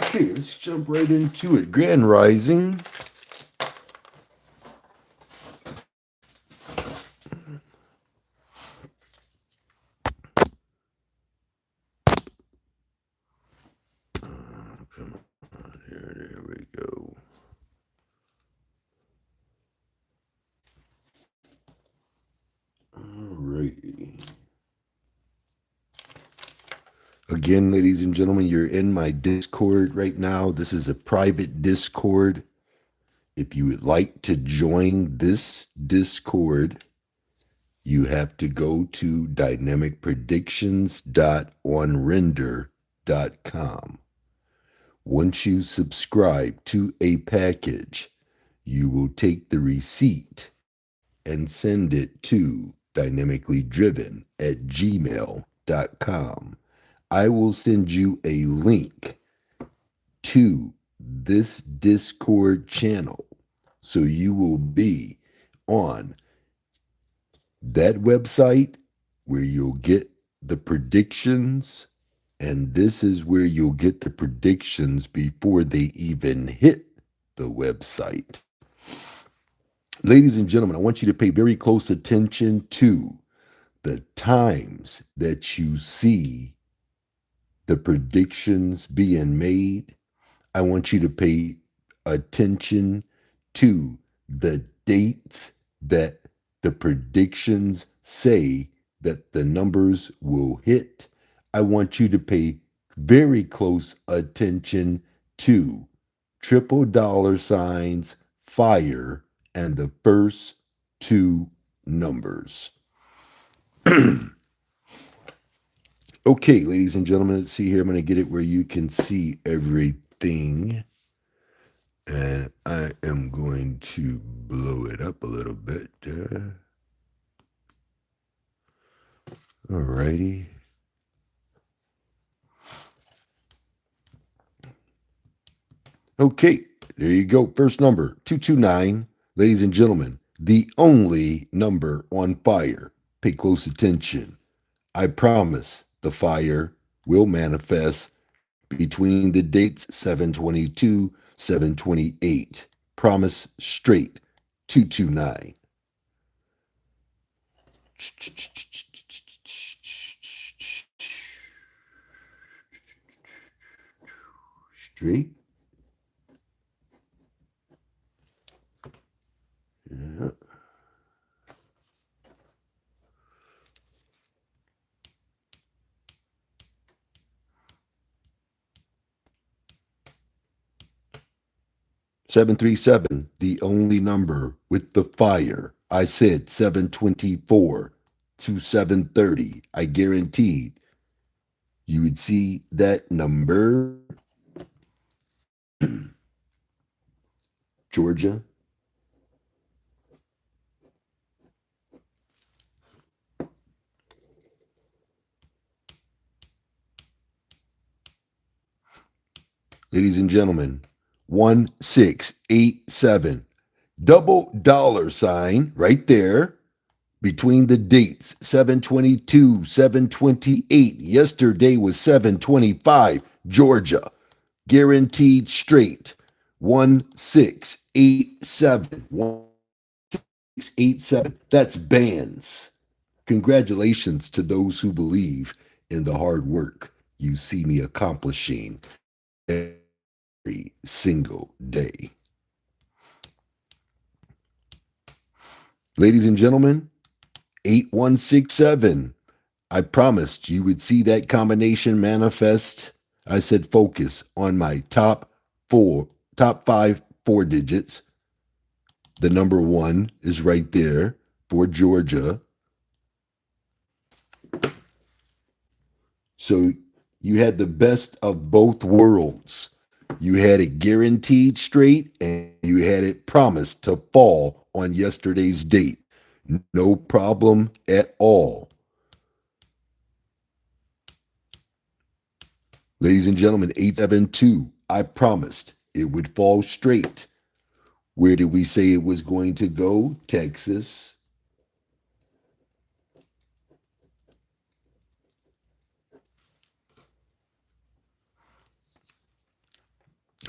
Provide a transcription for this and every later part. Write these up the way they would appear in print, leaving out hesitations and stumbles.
Okay, let's jump right into it. Grand Rising. Come on, here we go. Alrighty. Again, ladies and gentlemen, you're in my Discord right now. This is a private Discord. If you would like to join this Discord, you have to go to dynamicpredictions.onrender.com. Once you subscribe to a package, you will take the receipt and send it to dynamicallydriven@gmail.com. I will send you a link to this Discord channel so you will be on that website where you'll get the predictions, and this is where you'll get the predictions before they even hit the website. Ladies and gentlemen, I want you to pay very close attention to the times that you see the predictions being made. I want you to pay attention to the dates that the predictions say that the numbers will hit. I want you to pay very close attention to triple dollar signs, fire, and the first two numbers. Okay, ladies and gentlemen, let's see here. I'm going to get it where you can see everything. And I am going to blow it up a little bit. Alrighty. Okay, there you go. First number, 229. Ladies and gentlemen, the only number on fire. Pay close attention. I promise the fire will manifest between the dates 722, 728. Promise straight, 229. Straight. Yeah. 737, the only number with the fire. I said 724 to 730. I guaranteed you would see that number. Georgia. Ladies and gentlemen, 1687. Double dollar sign right there between the dates 722, 728. Yesterday was 725, Georgia. Guaranteed straight 1687. 1687. That's bands. Congratulations to those who believe in the hard work you see me accomplishing every single day. Ladies and gentlemen, 8167. I promised you would see that combination manifest. I said focus on my top five four digits. The number one is right there for Georgia. So you had the best of both worlds. You had it guaranteed straight and you had it promised to fall on yesterday's date. No problem at all. Ladies and gentlemen, 872, I promised it would fall straight. Where did we say it was going to go? Texas.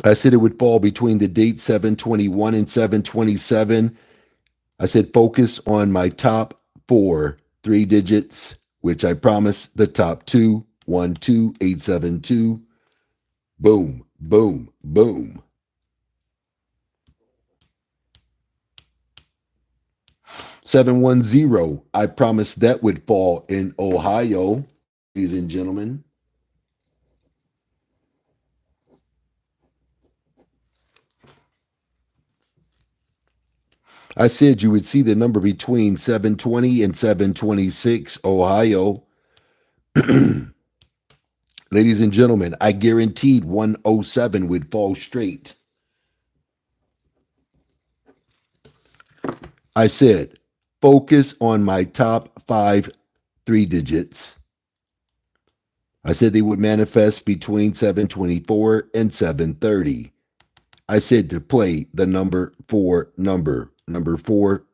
I said it would fall between the date 721 and 727. I said focus on my top four, three digits, which I promised the top two, 12872. Boom, boom, boom. 710, I promised that would fall in Ohio, ladies and gentlemen. I said you would see the number between 720 and 726, Ohio. Ladies and gentlemen, I guaranteed 107 would fall straight. I said, focus on my top five three digits. I said they would manifest between 724 and 730. I said to play the number four number. Number four,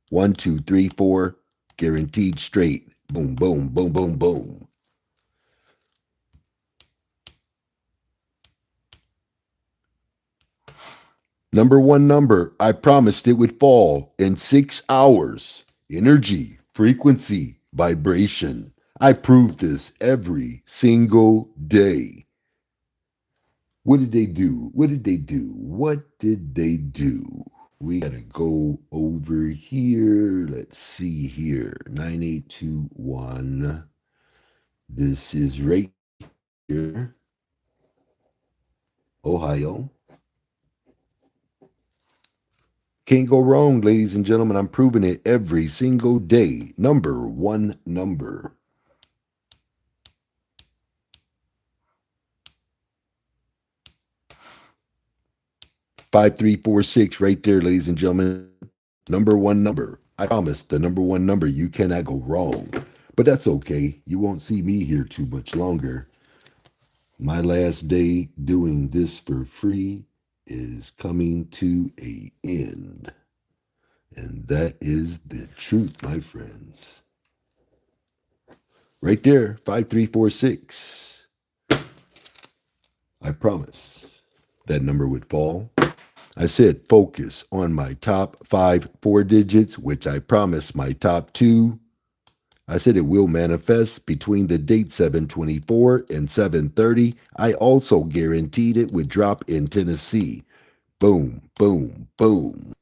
1, 2, 3, 4, guaranteed straight. Boom, boom, boom, boom, boom. Number one number, I promised it would fall in 6 hours. Energy, frequency, vibration. I prove this every single day. What did they do? What did they do? What did they do? We got to go over here. Let's see here. 9821. This is right here. Ohio. Can't go wrong, ladies and gentlemen. I'm proving it every single day. Number one number. Five, 3, 4, 6, right there, ladies and gentlemen. Number one number. I promise the number one number. You cannot go wrong. But that's okay. You won't see me here too much longer. My last day doing this for free is coming to an end. And that is the truth, my friends. Right there, 5346. I promise that number would fall. I said focus on my top five four digits, which I promised my top two. I said it will manifest between the date 724 and 730. I also guaranteed it would drop in Tennessee. Boom, boom, boom.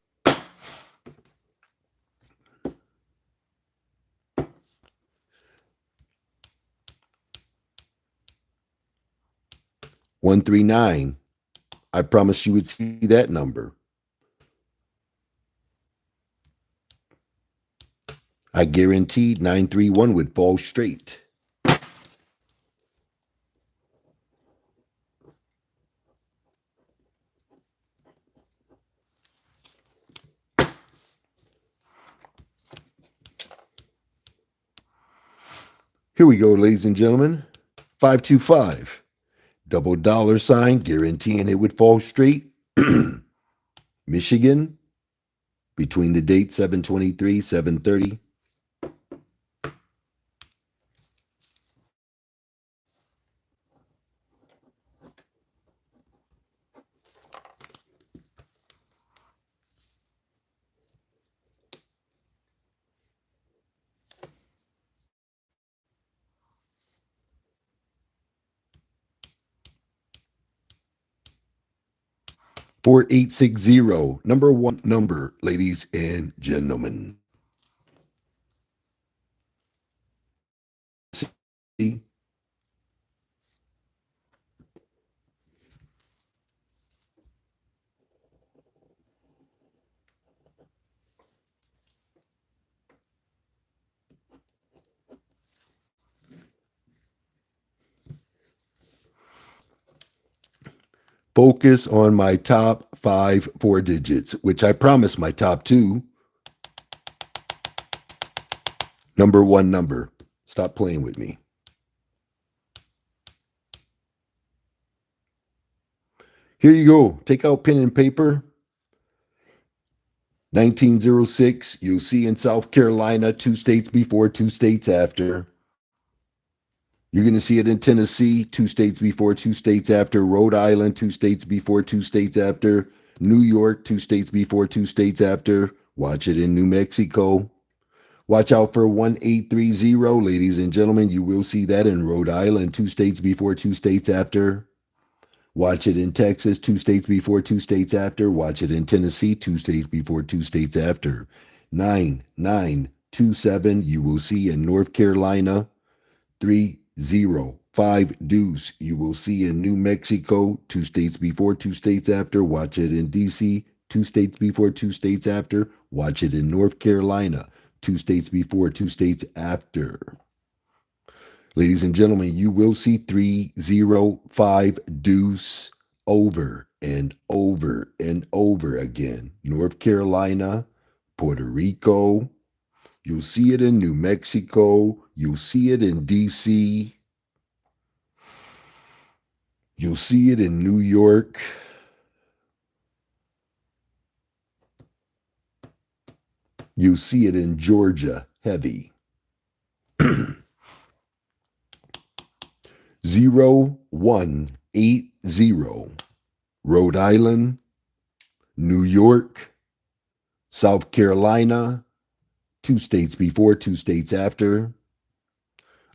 One three nine. I promised you would see that number. I guaranteed 931 would fall straight. Here we go, ladies and gentlemen. 525. Double dollar sign, guaranteeing it would fall straight. Michigan, between the date 7/23, 7/30. Four eight six zero, number one number, ladies and gentlemen. See, focus on my top five four digits, which I promised my top two. Number one number. Stop playing with me. Here you go. Take out pen and paper. 1906, you'll see in South Carolina, 2 states before, 2 states after. You're going to see it in Tennessee, 2 states before, 2 states after. Rhode Island, 2 states before, 2 states after. New York, 2 states before, 2 states after. Watch it in New Mexico. Watch out for 1830, ladies and gentlemen. You will see that in Rhode Island, 2 states before, 2 states after. Watch it in Texas, 2 states before, 2 states after. Watch it in Tennessee, 2 states before, 2 states after. 9927, you will see in North Carolina. 305 deuce, you will see in New Mexico, 2 states before, 2 states after. Watch it in DC, 2 states before, 2 states after. Watch it in North Carolina, 2 states before, 2 states after. Ladies and gentlemen, you will see 305 deuce over and over and over again. North Carolina, Puerto Rico. You'll see it in New Mexico. You'll see it in DC. You'll see it in New York. You'll see it in Georgia, heavy. 0180, Rhode Island, New York, South Carolina, 2 states before, 2 states after.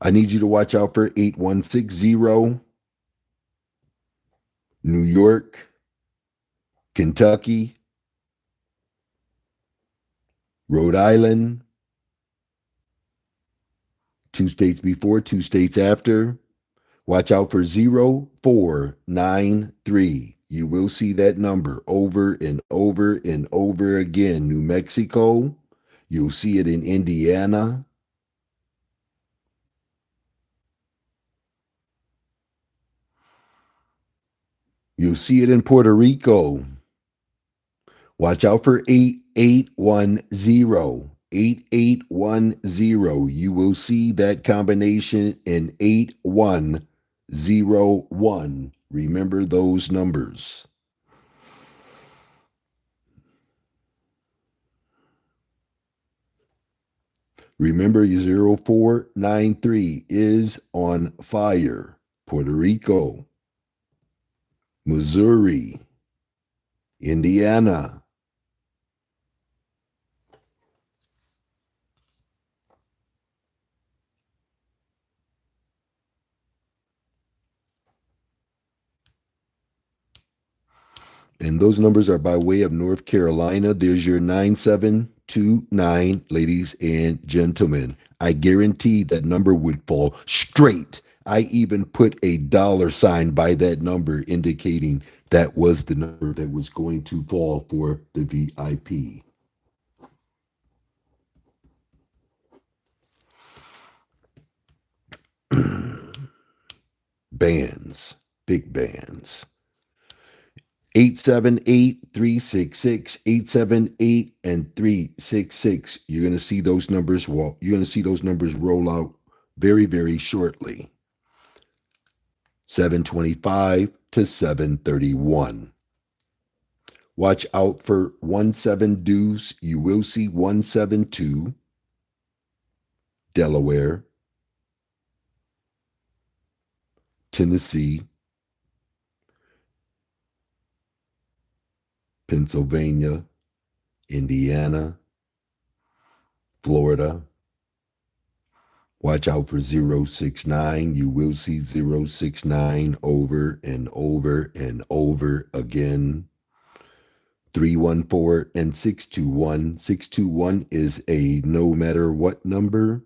I need you to watch out for 8160, New York, Kentucky, Rhode Island, 2 states before, 2 states after. Watch out for 0493. You will see that number over and over and over again. New Mexico, you'll see it in Indiana. You'll see it in Puerto Rico. Watch out for 8810. 8810. You will see that combination in 8101. Remember those numbers. Remember 0493 is on fire. Puerto Rico, Missouri, Indiana. And those numbers are by way of North Carolina. There's your 9729, ladies and gentlemen. I guarantee that number would fall straight. I even put a dollar sign by that number indicating that was the number that was going to fall for the VIP. Bands, big bands. 878-366, 878 and 366. You're going to see those numbers roll out very, very shortly. 725 to 731. Watch out for 17 deuce. You will see 172, Delaware, Tennessee, Pennsylvania, Indiana, Florida. Watch out for 069. You will see 069 over and over and over again. 314 and 621. 621 is a no matter what number.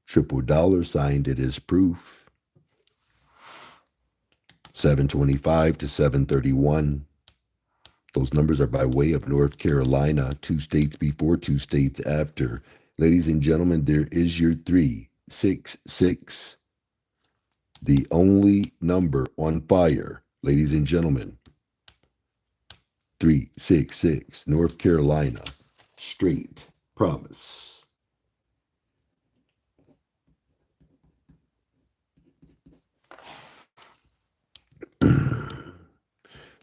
Triple dollar sign it is proof. 725 to 731. Those numbers are by way of North Carolina, 2 states before, 2 states after. Ladies and gentlemen, there is your 366. The only number on fire, ladies and gentlemen. 366, North Carolina, straight promise.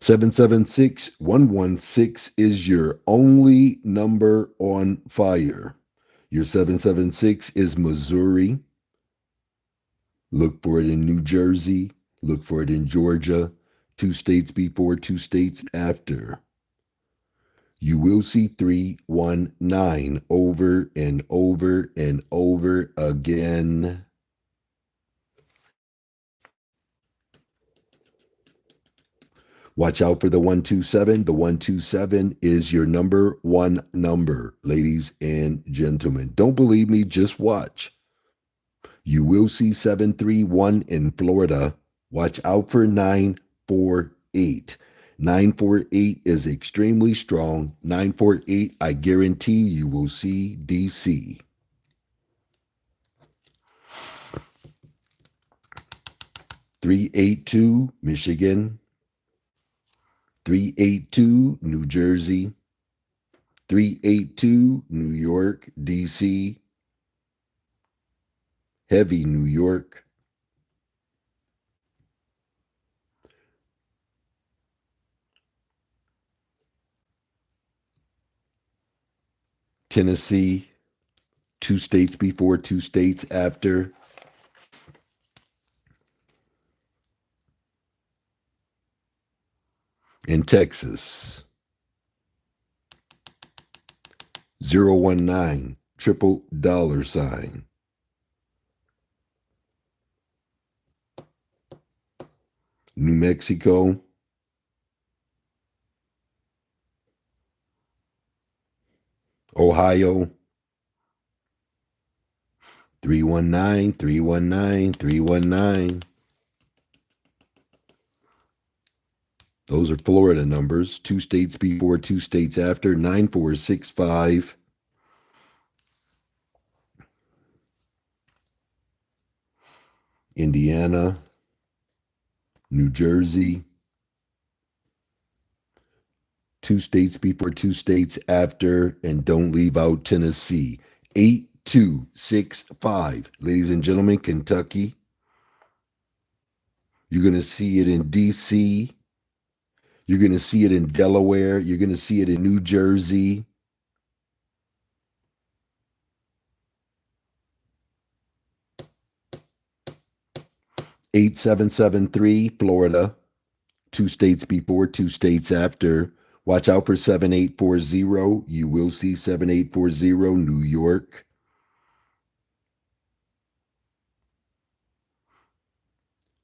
776-116 is your only number on fire. Your 776 is Missouri. Look for it in New Jersey. Look for it in Georgia. 2 states before, 2 states after. You will see 319 over and over and over again. Watch out for the 127. The 127 is your number one number, ladies and gentlemen. Don't believe me, just watch. You will see 731 in Florida. Watch out for 948. 948 is extremely strong. 948, I guarantee you will see DC. .382 Michigan. 382 New Jersey. 382 New York, DC. Heavy New York. Tennessee, 2 states before, 2 states after. In Texas, 019, triple dollar sign. New Mexico, Ohio, 319, 319, 319. Those are Florida numbers. 2 states before, 2 states after. 9465. Indiana, New Jersey. 2 states before, 2 states after. And don't leave out Tennessee. 8265. Ladies and gentlemen, Kentucky. You're going to see it in DC. You're going to see it in Delaware. You're going to see it in New Jersey. .8773, Florida. 2 states before, 2 states after. Watch out for 7840. You will see 7840, New York.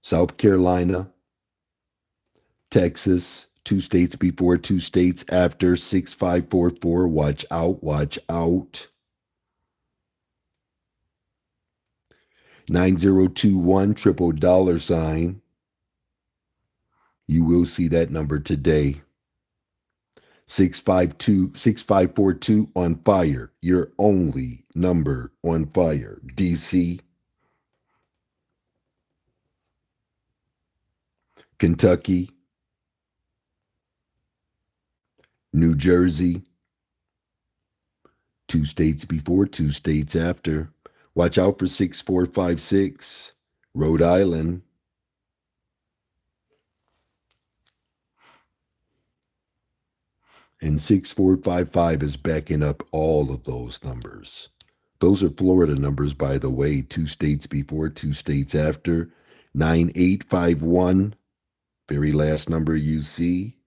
South Carolina. Texas. 2 states before, 2 states after. 6544. Watch out, watch out. 9021, triple dollar sign. You will see that number today. 6542 on fire. Your only number on fire. DC. Kentucky. New Jersey. 2 states before, 2 states after. Watch out for 6456. Rhode Island. And 6455 is backing up all of those numbers. Those are Florida numbers, by the way, 2 states before, 2 states after. 9851, very last number you see,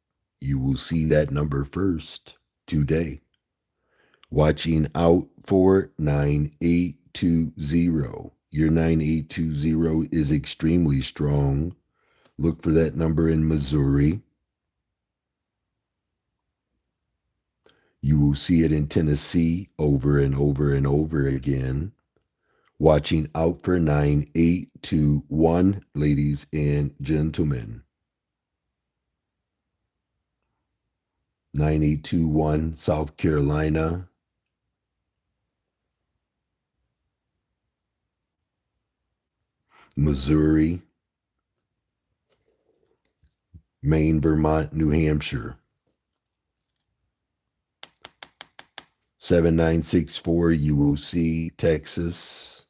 you will see that number first today. Watching out for 9820. Your 9820 is extremely strong. Look for that number in Missouri. You will see it in Tennessee over and over and over again. Watching out for 9821, ladies and gentlemen. 9821, South Carolina. Missouri. Maine, Vermont, New Hampshire. 7964, you will see Texas.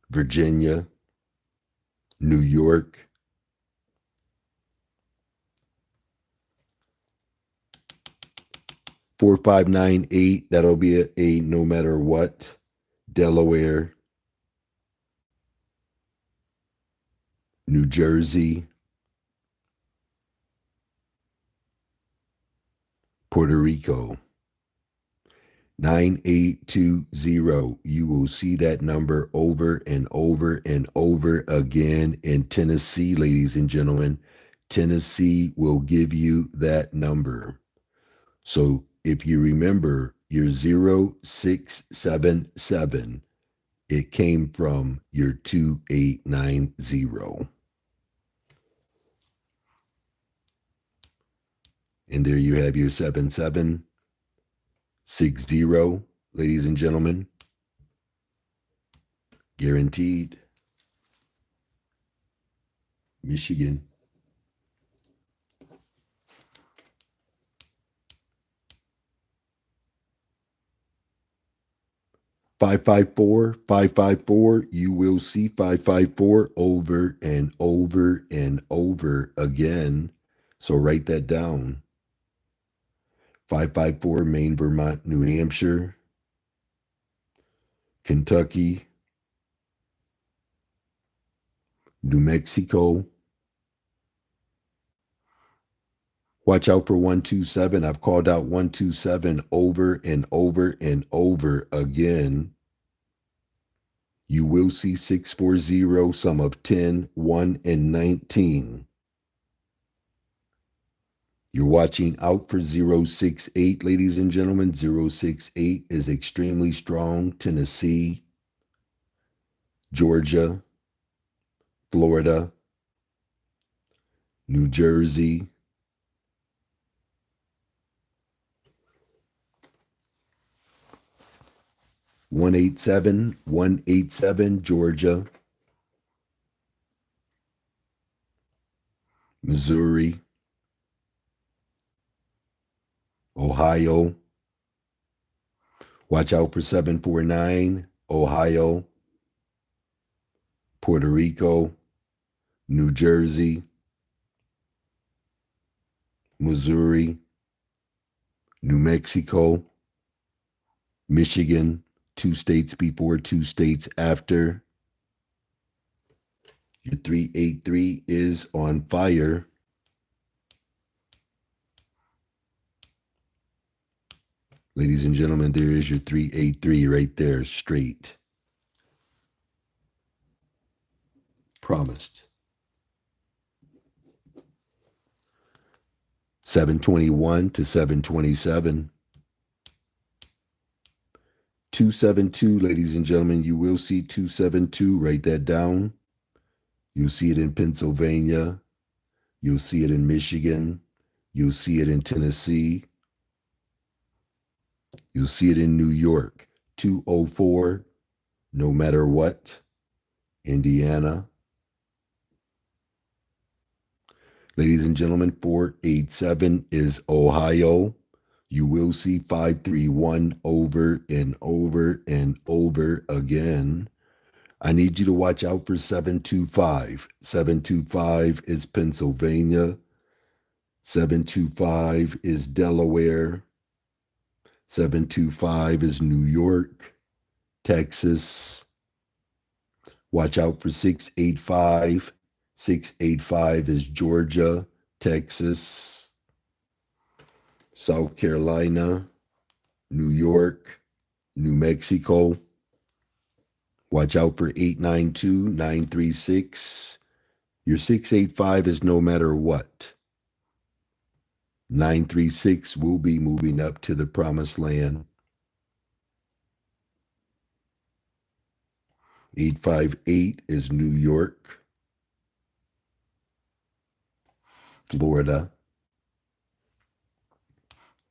Virginia. New York. 4598, that'll be a no matter what. Delaware. New Jersey. Puerto Rico. 9820, you will see that number over and over and over again in Tennessee, ladies and gentlemen. Tennessee will give you that number. So if you remember your 0677, it came from your 2890. And there you have your 7760, ladies and gentlemen. Guaranteed. Michigan. Five five four. You will see 554 over and over and over again. So write that down. 554, Maine, Vermont, New Hampshire, Kentucky, New Mexico. Watch out for 127. I've called out 127 over and over and over again. You will see 640, sum of 10, 1, and 19. You're watching out for 068, ladies and gentlemen. 068 is extremely strong. Tennessee, Georgia, Florida, New Jersey, one eight seven, Georgia, Missouri, Ohio. Watch out for 749, Ohio, Puerto Rico, New Jersey, Missouri, New Mexico, Michigan, 2 states before, 2 states after. Your 383 is on fire. Ladies and gentlemen, there is your 383 right there, straight. Promised. 721 to 727. 272, ladies and gentlemen, you will see 272. Write that down. You'll see it in Pennsylvania. You'll see it in Michigan. You'll see it in Tennessee. You'll see it in New York. 204, no matter what. Indiana. Ladies and gentlemen, 487 is Ohio. You will see 531 over and over and over again. I need you to watch out for 725. 725 is Pennsylvania. 725 is Delaware. 725 is New York, Texas. Watch out for 685. 685 is Georgia, Texas, South Carolina, New York, New Mexico. Watch out for 892, 936. Your 685 is no matter what. 936 will be moving up to the promised land. 858 is New York, Florida.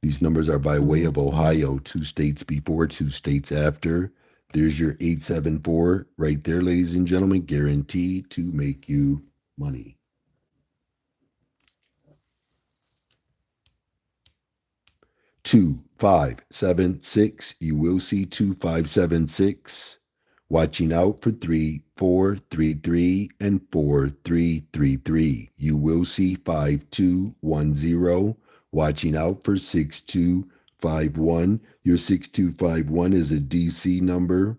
These numbers are by way of Ohio, 2 states before, 2 states after. There's your 874 right there, ladies and gentlemen, guaranteed to make you money. 2576, you will see 2576. Watching out for 3433 and 4333. You will see 5210. Watching out for 6251. Your 6251 is a DC number.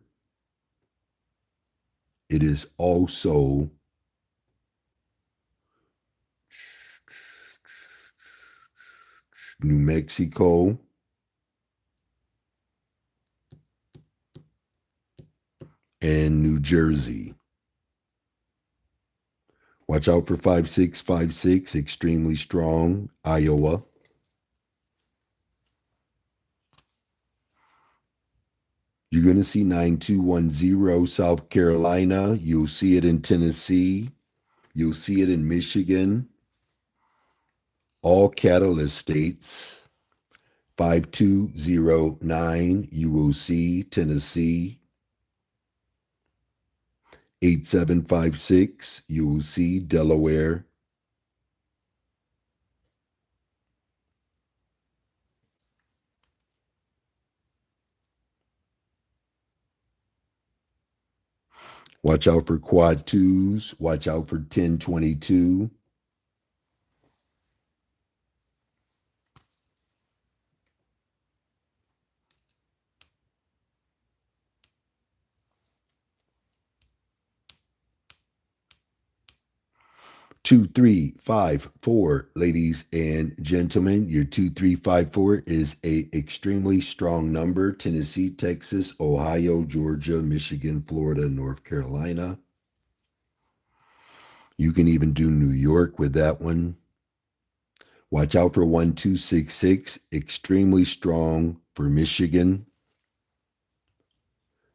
It is also New Mexico, and New Jersey. Watch out for 5656, extremely strong, Iowa. You're going to see 9210, South Carolina. You'll see it in Tennessee. You'll see it in Michigan. All catalyst states. 5209, you will see Tennessee. 8756, you will see Delaware. Watch out for quad twos. Watch out for 1022. Two, 3, 5, 4, ladies and gentlemen. Your 2354 is a extremely strong number. Tennessee, Texas, Ohio, Georgia, Michigan, Florida, North Carolina. You can even do New York with that one. Watch out for 1266, extremely strong for Michigan.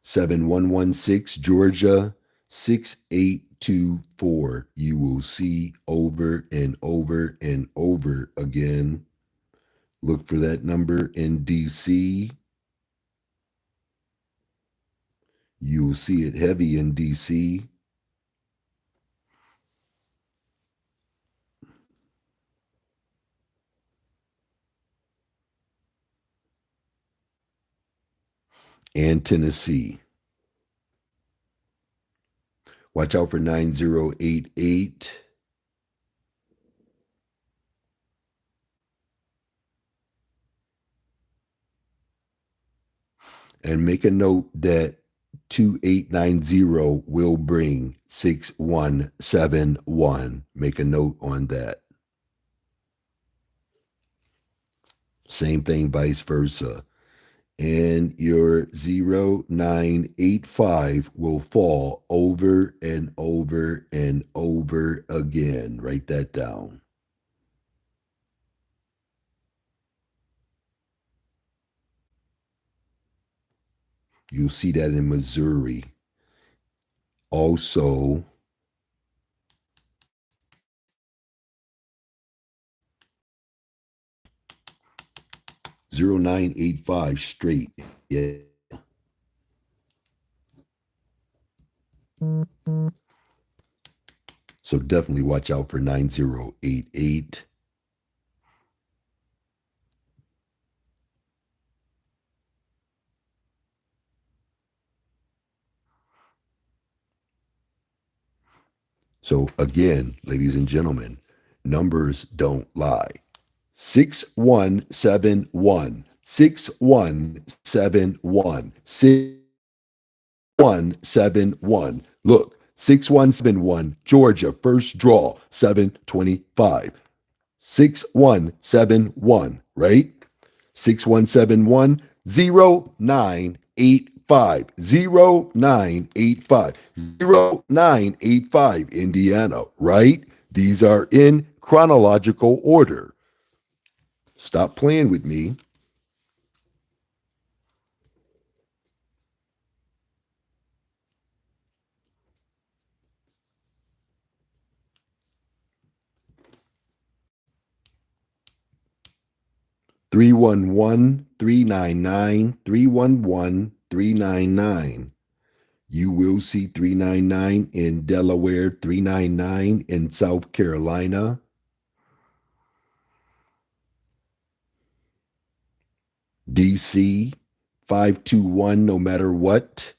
7116, Georgia. 6824, you will see over and over and over again. Look for that number in DC. You will see it heavy in DC. And Tennessee. Watch out for 9088. And make a note that 2890 will bring 6171. Make a note on that. Same thing, vice versa. And your 0985 will fall over and over and over again. Write that down. You'll see that in Missouri. Also, (0985) straight. Yeah. So definitely watch out for 9088. So again, ladies and gentlemen, numbers don't lie. 6171. 6171. 6171. Look, 6171, Georgia, first draw, 725. 6171, right? 6171 0985. 0985. 0985, Indiana, right? These are in chronological order. Stop playing with me. 311 399 311 399. You will see 399 in Delaware, 399 in South Carolina, DC, 521 no matter what,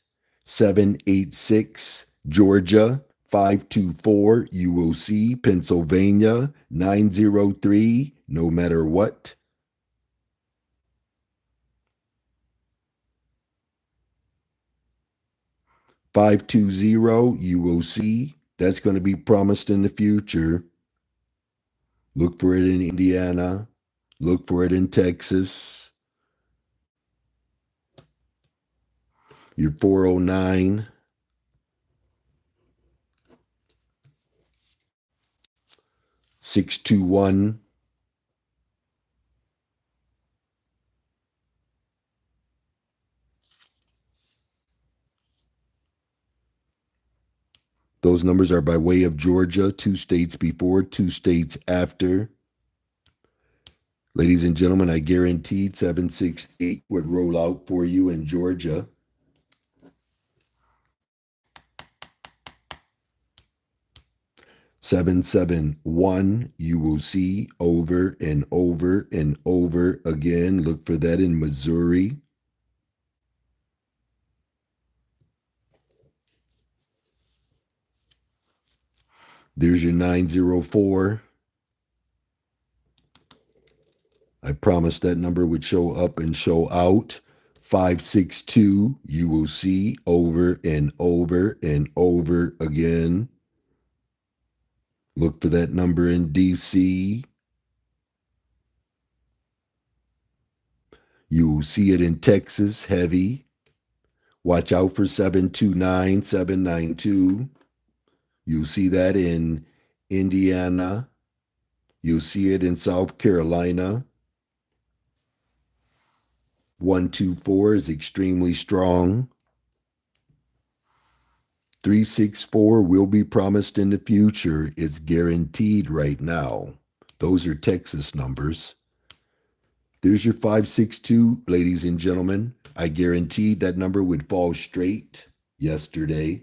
786 Georgia, 524 you will see Pennsylvania, 903 no matter what. 520 you will see. That's going to be promised in the future. Look for it in Indiana. Look for it in Texas. Your 409. 621. Those numbers are by way of Georgia, 2 states before, 2 states after. Ladies and gentlemen, I guaranteed 768 would roll out for you in Georgia. 771, you will see over and over and over again. Look for that in Missouri. There's your 904. I promised that number would show up and show out. 562, you will see over and over and over again. Look for that number in DC. You will see it in Texas, heavy. Watch out for 729, 792. You'll see that in Indiana. You'll see it in South Carolina. 124 is extremely strong. 364 will be promised in the future. It's guaranteed right now. Those are Texas numbers. There's your 562, ladies and gentlemen. I guaranteed that number would fall straight yesterday.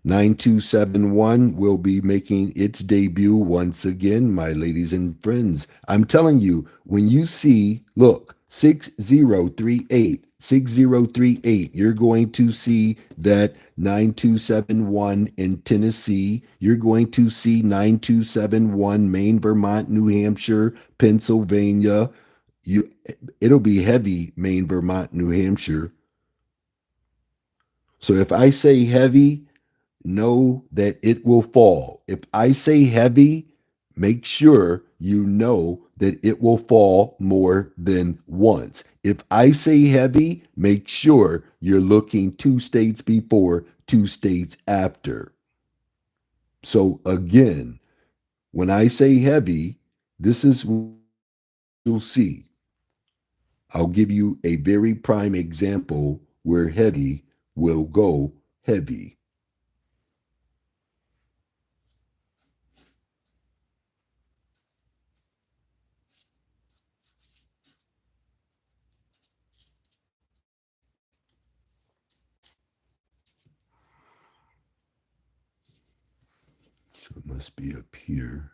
9271 will be making its debut once again, my ladies and friends. I'm telling you, when you see, look, 6038, 6038, you're going to see that 9271 in Tennessee. You're going to see 9271 Maine, Vermont, New Hampshire, Pennsylvania. It'll be heavy Maine, Vermont, New Hampshire. So if I say heavy, know that it will fall. If I say heavy, make sure you know that it will fall more than once. If I say heavy, make sure you're looking 2 states before, 2 states after. So again, when I say heavy, this is what you'll see. I'll give you a very prime example where heavy will go heavy. So it must be up here.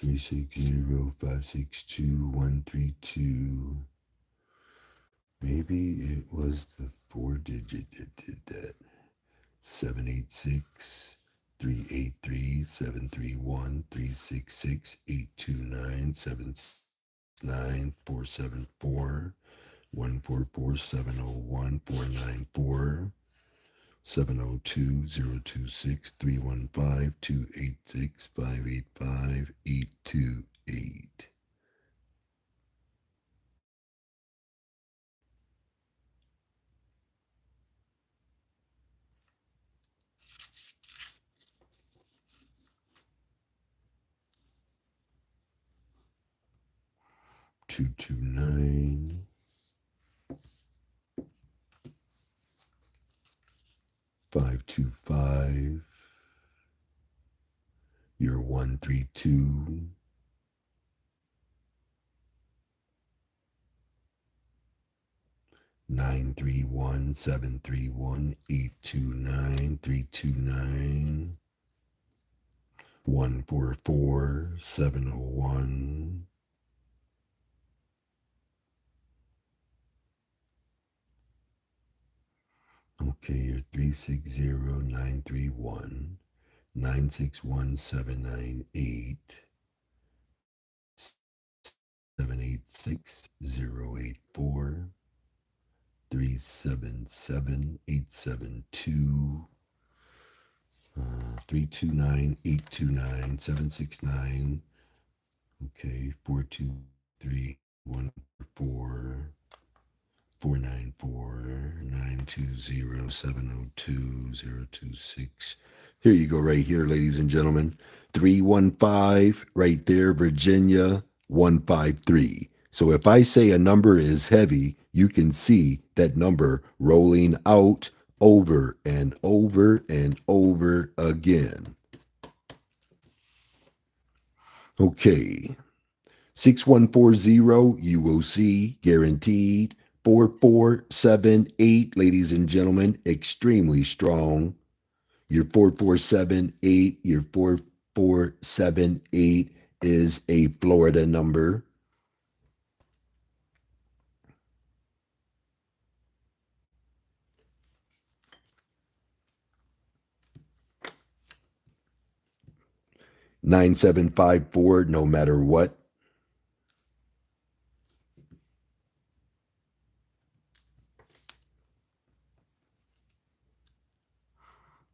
360-562-132. Maybe it was the 4-digit that did that. 786-383-731-494-702-026-315-286-585-828. 229 525. You're 132 931-731-829-329 144-701. Okay, you're 360-931 961-798 786-084 377-872 329-829 769. Okay, 423-144 494-920-702-026. Here you go, right here, ladies and gentlemen. 315, right there, Virginia, 153. So if I say a number is heavy, you can see that number rolling out over and over and over again. Okay. 6140, you will see guaranteed. 4478, ladies and gentlemen, extremely strong. Your 4478, your 4478 is a Florida number. Nine seven five four, no matter what.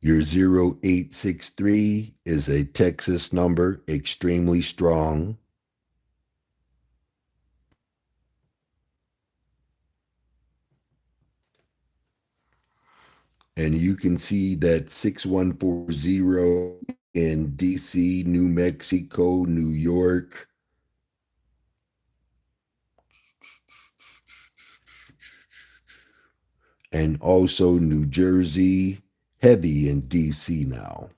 Your 0863 is a Texas number, extremely strong. And you can see that 6140 in DC, New Mexico, New York, and also New Jersey, heavy in DC now.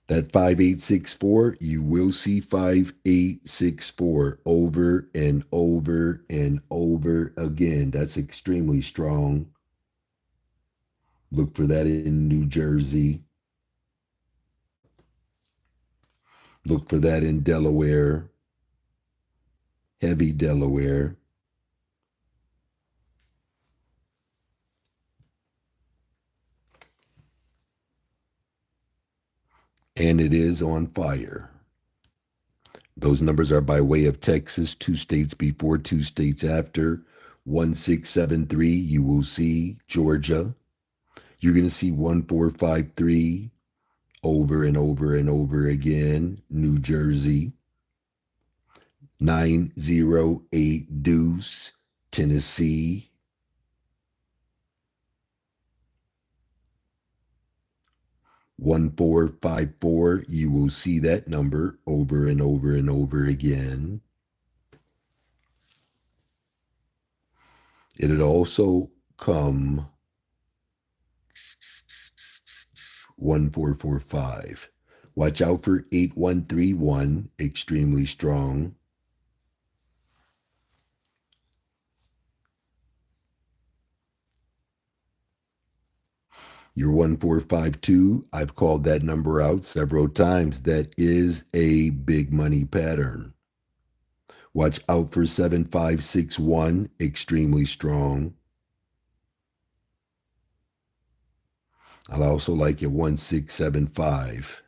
That 5864, you will see 5864 over and over and over again. That's extremely strong. Look for that in New Jersey. Look for that in Delaware, heavy Delaware. And it is on fire. Those numbers are by way of Texas, 2 states before, 2 states after. 1673, you will see Georgia. You're going to see 1453 over and over and over again, New Jersey. 908 Deuce, Tennessee. 1454, you will see that number over and over and over again. It'd also come 1445. Watch out for 8131, extremely strong. Your 1452, I've called that number out several times. That is a big money pattern. Watch out for 7561, extremely strong. I'll also like your 1675.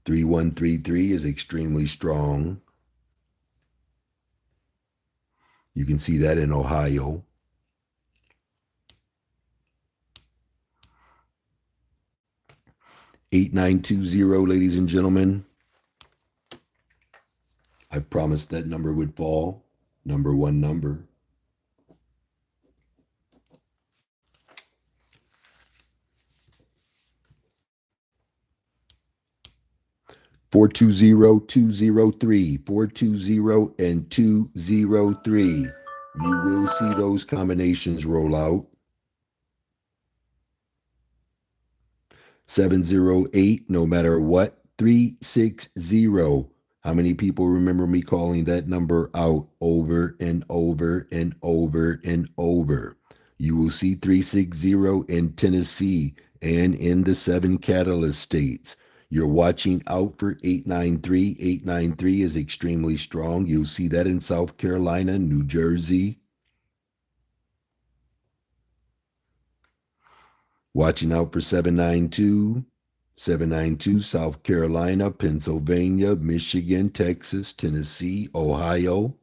3133 is extremely strong. You can see that in Ohio. 8920, ladies and gentlemen. I promised that number would fall. Number one number. 420203, 420 and 203. You will see those combinations roll out. 708, no matter what. 360. How many people remember me calling that number out over and over and over and over? You will see 360 in Tennessee and in the 7 catalyst states. You're watching out for 893. 893 is extremely strong. You'll see that in South Carolina, New Jersey. Watching out for 792. 792, South Carolina, Pennsylvania, Michigan, Texas, Tennessee, Ohio.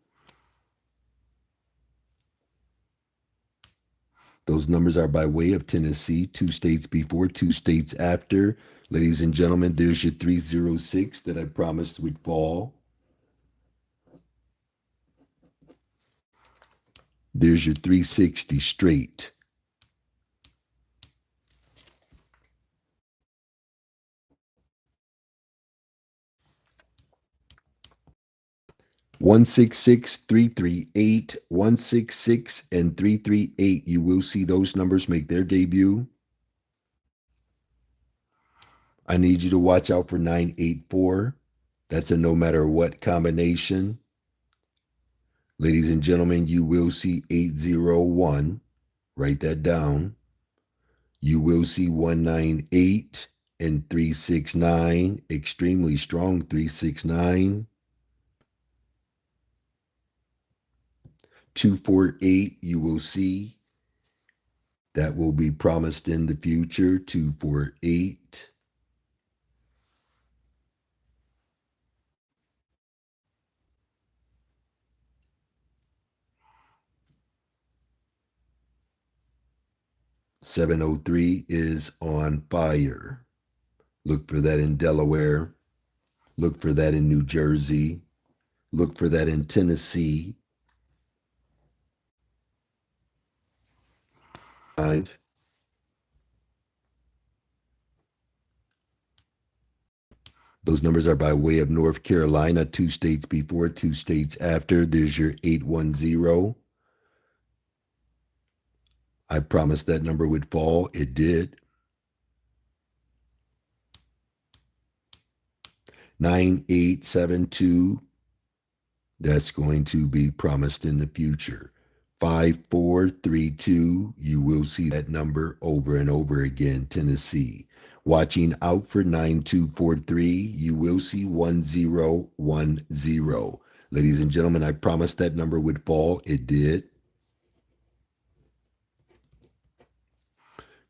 Those numbers are by way of Tennessee, 2 states before, 2 states after. Ladies and gentlemen, there's your 306 that I promised would fall. There's your 360 straight. One 338, 166, and 338. You will see those numbers make their debut. I need you to watch out for 984. That's a no matter what combination. Ladies and gentlemen, you will see 801. Write that down. You will see 198 and 369. Extremely strong 369. 248, you will see. That will be promised in the future. 248. 703 is on fire. Look for that in Delaware. Look for that in New Jersey. Look for that in Tennessee. Those numbers are by way of North Carolina, 2 states before, 2 states after. There's your 810. I promised that number would fall. It did. 9872. That's going to be promised in the future. 5432. You will see that number over and over again. Tennessee. Watching out for 9243. You will see 1010. Ladies and gentlemen, I promised that number would fall. It did.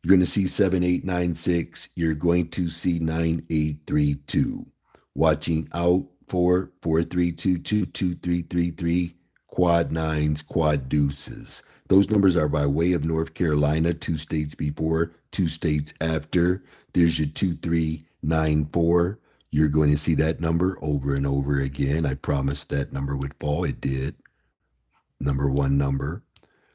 You're going to see 7896. You're going to see 9832. Watching out for 4322, 2333, quad nines, quad deuces. Those numbers are by way of North Carolina, 2 states before, 2 states after. There's your 2394. You're going to see that number over and over again. I promised that number would fall. It did. Number one number.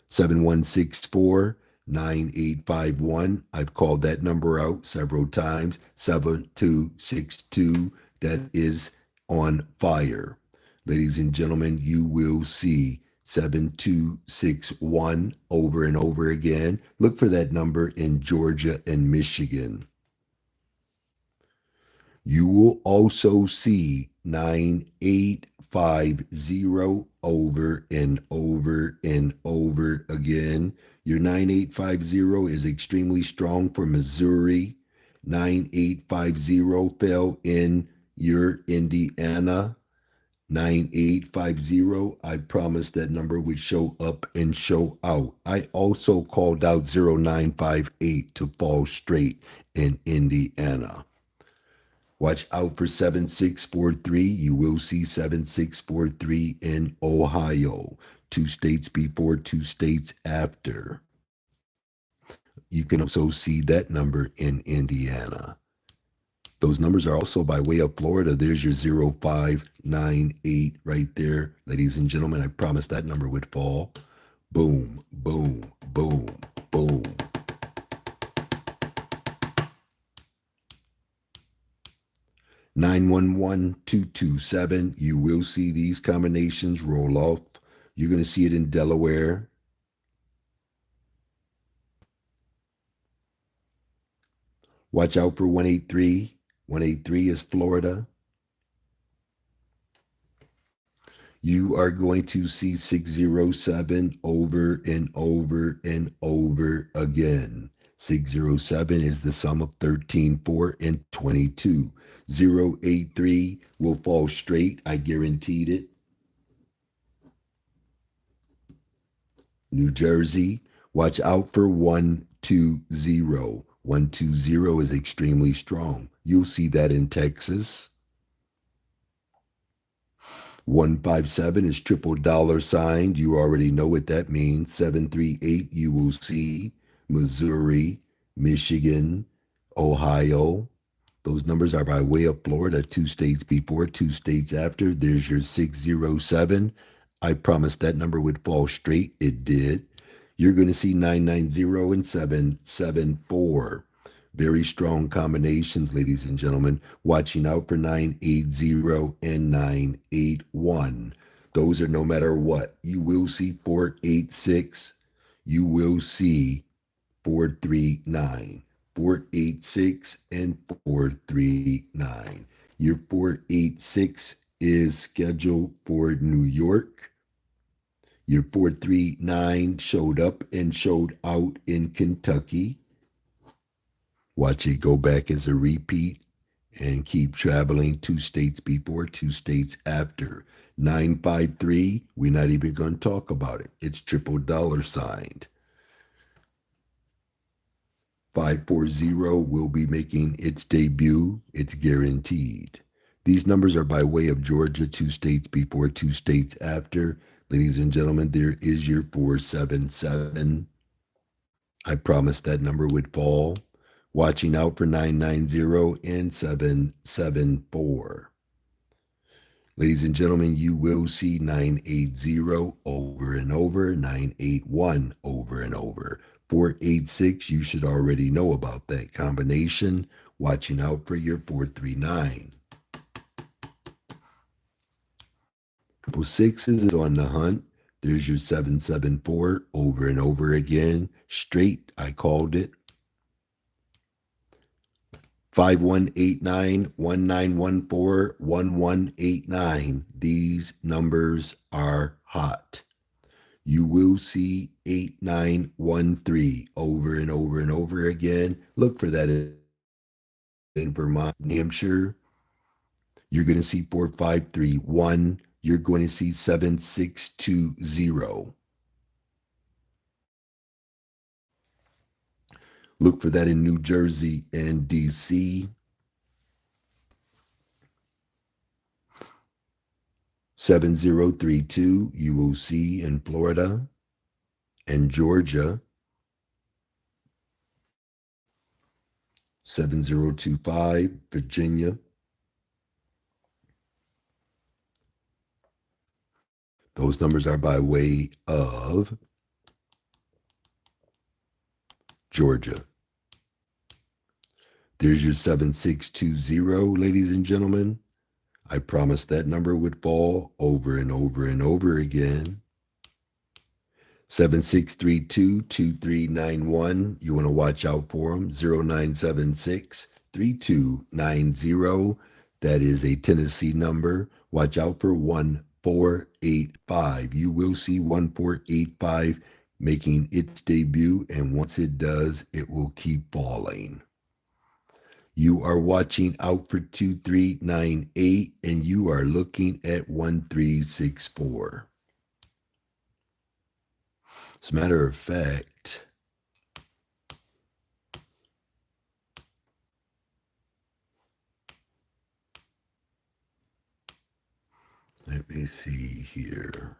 7164. 9851. I've called that number out several times. 7262. That is on fire. Ladies and gentlemen, you will see 7261 over and over again. Look for that number in Georgia and Michigan. You will also see 984. 9850 over and over and over again. Your 9850 is extremely strong for Missouri. 9850 fell in your Indiana. 9850, I promised that number would show up and show out. I also called out 0958 to fall straight in Indiana. Watch out for 7643. You will see 7643 in Ohio. 2 states before, 2 states after. You can also see that number in Indiana. Those numbers are also by way of Florida. There's your 0598 right there. Ladies and gentlemen, I promised that number would fall. Boom, boom, boom, boom. 911227. You will see these combinations roll off. You're going to see it in Delaware. Watch out for 183. 183 is Florida. You are going to see 607 over and over and over again. 607 is the sum of 13, 4, and 22. 083 will fall straight. I guaranteed it. New Jersey, watch out for 120. 120 is extremely strong. You'll see that in Texas. 157 is triple dollar signed. You already know what that means. 738 you will see Missouri, Michigan, Ohio. Those numbers are by way of Florida. 2 states before, 2 states after. There's your 607. I promised that number would fall straight. It did. You're going to see 990 and 774. Very strong combinations, ladies and gentlemen. Watching out for 980 and 981. Those are no matter what. You will see 486. You will see 439. 486 and 439. Your 486 is scheduled for New York. Your 439 showed up and showed out in Kentucky. Watch it go back as a repeat and keep traveling. 2 states before, 2 states after. 953, we're not even going to talk about it. It's triple dollar signed. 540 will be making its debut. It's guaranteed. These numbers are by way of Georgia, 2 states before, 2 states after. Ladies and gentlemen, there is your 477. I promised that number would fall. Watching out for 990 and 774. Ladies and gentlemen, you will see 980 over and over, 981 over and over. 486, you should already know about that combination. Watching out for your 439. 666 is on the hunt. There's your 774 over and over again. Straight, I called it. 5189, 1914, 1189. These numbers are hot. You will see 8913 over and over and over again. Look for that in Vermont, New Hampshire. You're going to see 4531. You're going to see 7620. Look for that in New Jersey and DC. 7032, you will see in Florida and Georgia. 7025, Virginia. Those numbers are by way of Georgia. There's your 7620, ladies and gentlemen. I promised that number would fall over and over and over again. 7632, 2391. You want to watch out for them. 0976, 3290. That is a Tennessee number. Watch out for 1485. You will see 1485 making its debut, and once it does, it will keep falling. You are watching out for 2398, and you are looking at 1364. As a matter of fact, let me see here.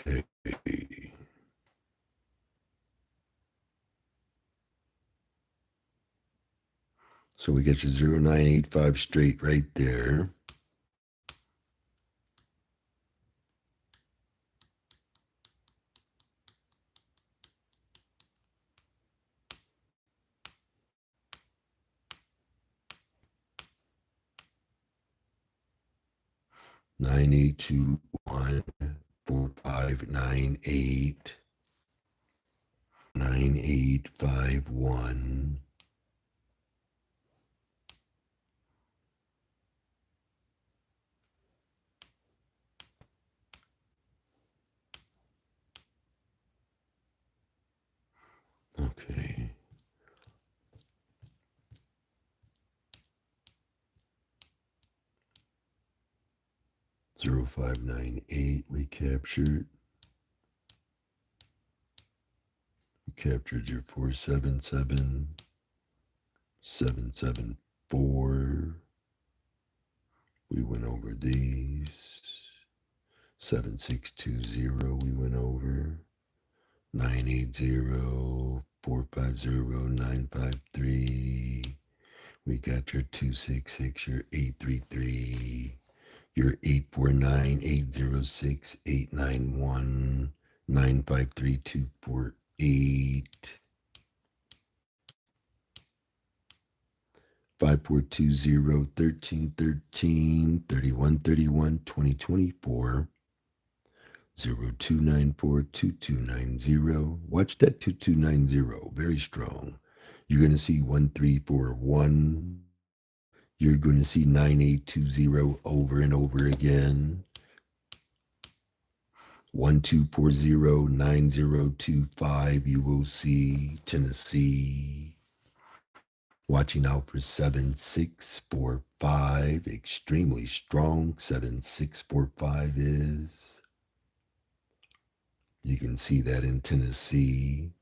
Okay. So we get your 0985 straight right there. Nine eight two one 4598 9851. Okay. 0598 we captured. We captured your 477 774. We went over these. 7620 we went over. 980 450 953. We got your 266, your 833, your 849 806 891 953 248. 5420 1313 3131 2024. 0294 2290. Watch that 2290. Very strong. You're going to see 1341. You're going to see 9820 over and over again. 1240 9025. You will see Tennessee. Watching out for 7645. Extremely strong. 7645 is. You can see that in Tennessee.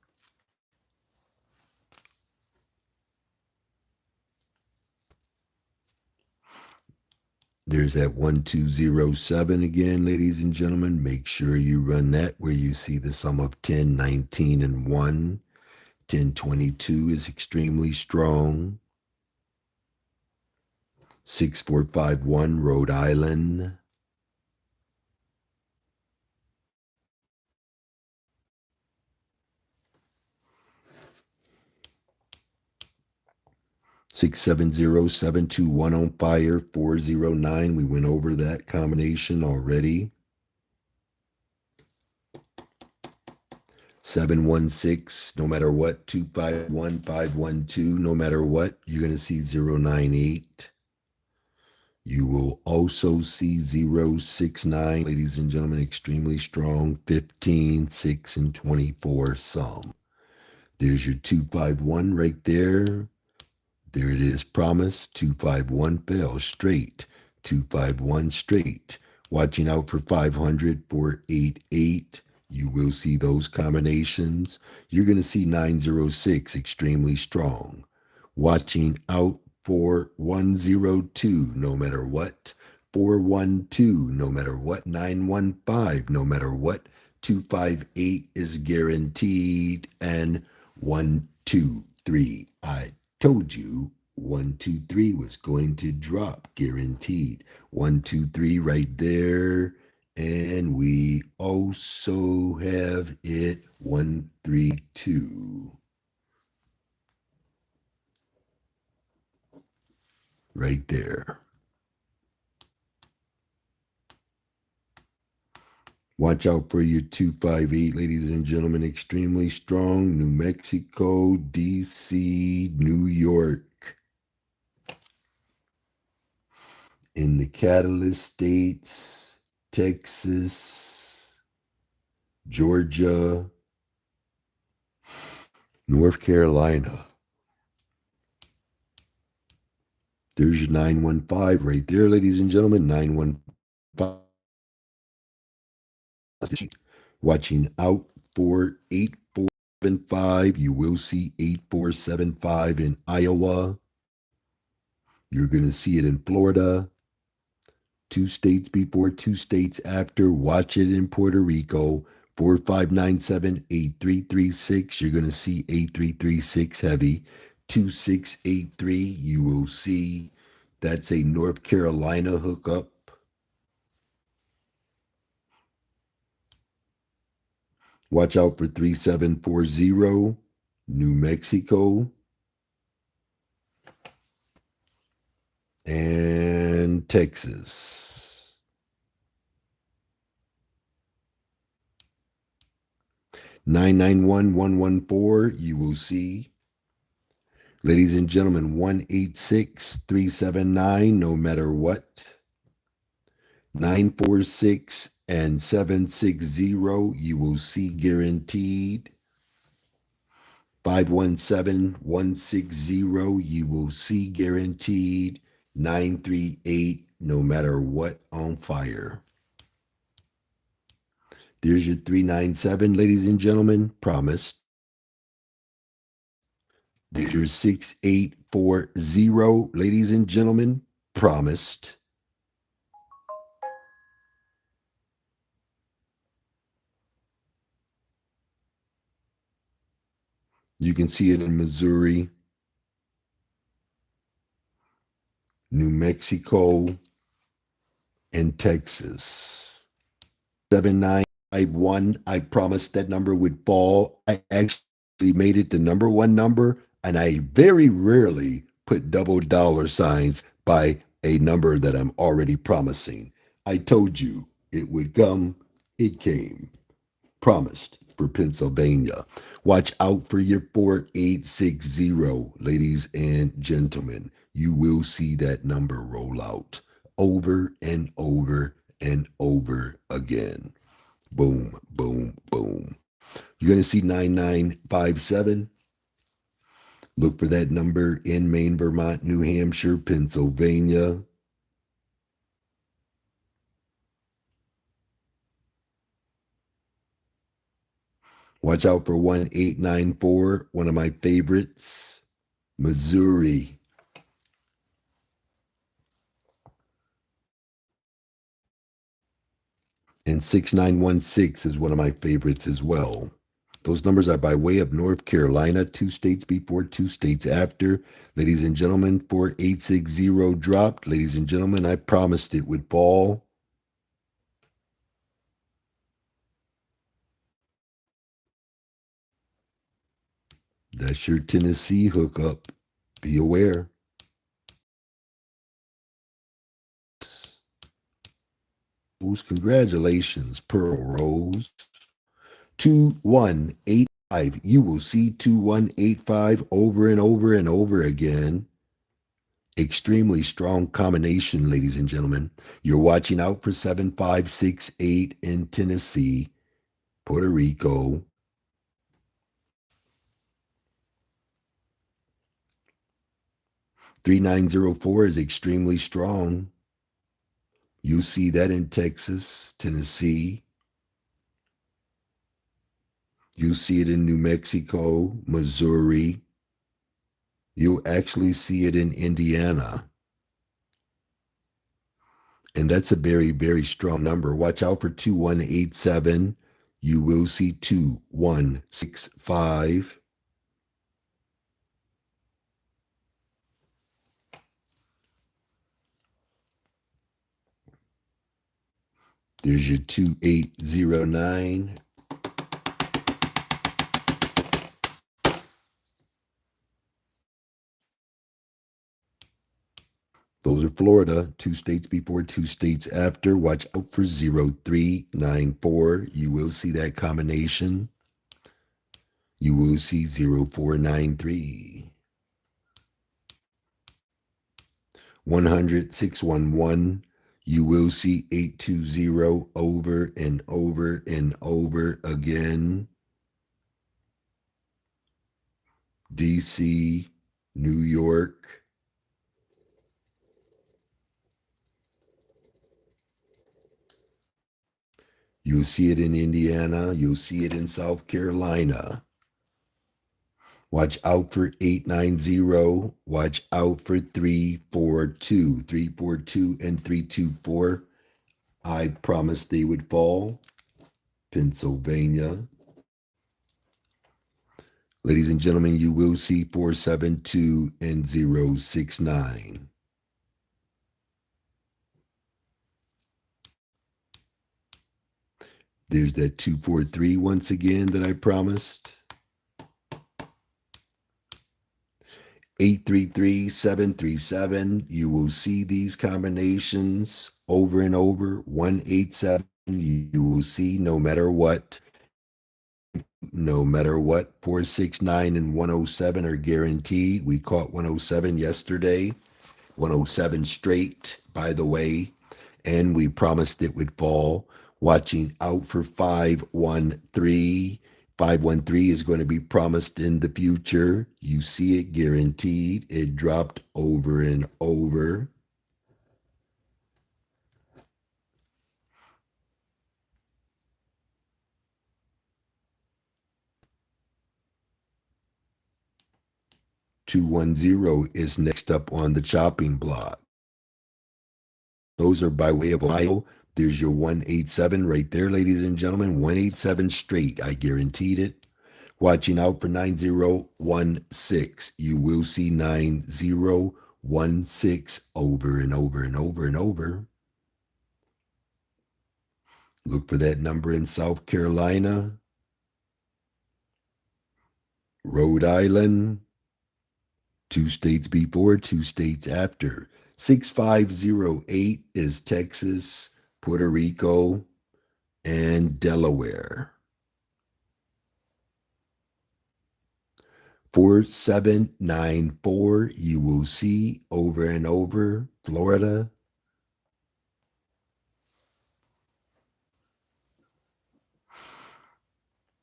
There's that 1207 again, ladies and gentlemen. Make sure you run that where you see the sum of 10, 19, and 1. 1022 is extremely strong. 6451, Rhode Island. 670721 on fire. 409. We went over that combination already. 716, no matter what. 251 512, no matter what. You're going to see 098. You will also see 069, ladies and gentlemen, extremely strong. 15, 6, and 24 some. There's your 251 right there. There it is, promise. 251 fell straight. 251 straight. Watching out for 500, 488. You will see those combinations. You're going to see 906 extremely strong. Watching out for 102 no matter what. 412 no matter what. 915 no matter what. 258 is guaranteed. And 123. I told you 123 was going to drop guaranteed. 123 right there. And we also have it 132 right there. Watch out for your 258, ladies and gentlemen. Extremely strong. New Mexico, DC, New York. In the Catalyst states, Texas, Georgia, North Carolina. There's your 915 right there, ladies and gentlemen. 915. Watching out for 8475. You will see 8475 in Iowa. You're going to see it in Florida. 2 states before, 2 states after. Watch it in Puerto Rico. 4597-8336. You're going to see 8336 heavy. 2683. You will see that's a North Carolina hookup. Watch out for 3740, New Mexico, and Texas. Nine nine one 114, you will see. Ladies and gentlemen, 186379, no matter what. 946 and 760, you will see guaranteed. 517160, you will see guaranteed. 938, no matter what, on fire. There's your 397, ladies and gentlemen, promised. There's your 6840, ladies and gentlemen, promised. You can see it in Missouri, New Mexico, and Texas. 7951, I promised that number would fall. I actually made it the number one number, and I very rarely put double dollar signs by a number that I'm already promising. I told you it would come, it came. Promised for Pennsylvania. Watch out for your 4860, ladies and gentlemen. You will see that number roll out over and over and over again. Boom, boom, boom. You're going to see 9957. Look for that number in Maine, Vermont, New Hampshire, Pennsylvania. Watch out for 1894, one of my favorites, Missouri. And 6916 is one of my favorites as well. Those numbers are by way of North Carolina, 2 states before, 2 states after. Ladies and gentlemen, 4860 dropped. Ladies and gentlemen, I promised it would fall. That's your Tennessee hookup. Be aware. Congratulations, Pearl Rose. 2185. You will see 2185 over and over and over again. Extremely strong combination, ladies and gentlemen. You're watching out for 7568 in Tennessee, Puerto Rico. 3904 is extremely strong. You see that in Texas, Tennessee. You'll see it in New Mexico, Missouri. You'll actually see it in Indiana. And that's a very, very strong number. Watch out for 2187. You will see 2165. There's your 2809. Those are Florida, 2 states before, 2 states after. Watch out for 0394. You will see that combination. You will see 0493. 100, 611. You will see 820 over and over and over again. DC, New York. You'll see it in Indiana. You'll see it in South Carolina. Watch out for 890. Watch out for 342. 342 and 324. I promised they would fall. Pennsylvania. Ladies and gentlemen, you will see 472 and 069. There's that 243 once again that I promised. 833, 737. You will see these combinations over and over. 187. You will see no matter what. No matter what. 469 and 107 are guaranteed. We caught 107 yesterday. 107 straight, by the way, and we promised it would fall. Watching out for 513. 513 is going to be promised in the future. You see it guaranteed. It dropped over and over. $210 is next up on the chopping block. Those are by way of Ohio. There's your 187 right there, ladies and gentlemen. 187 straight. I guaranteed it. Watching out for 9016. You will see 9016 over and over and over and over. Look for that number in South Carolina, Rhode Island, 2 states before, 2 states after. 6508 is Texas, Puerto Rico, and Delaware. 4794, you will see over and over, Florida.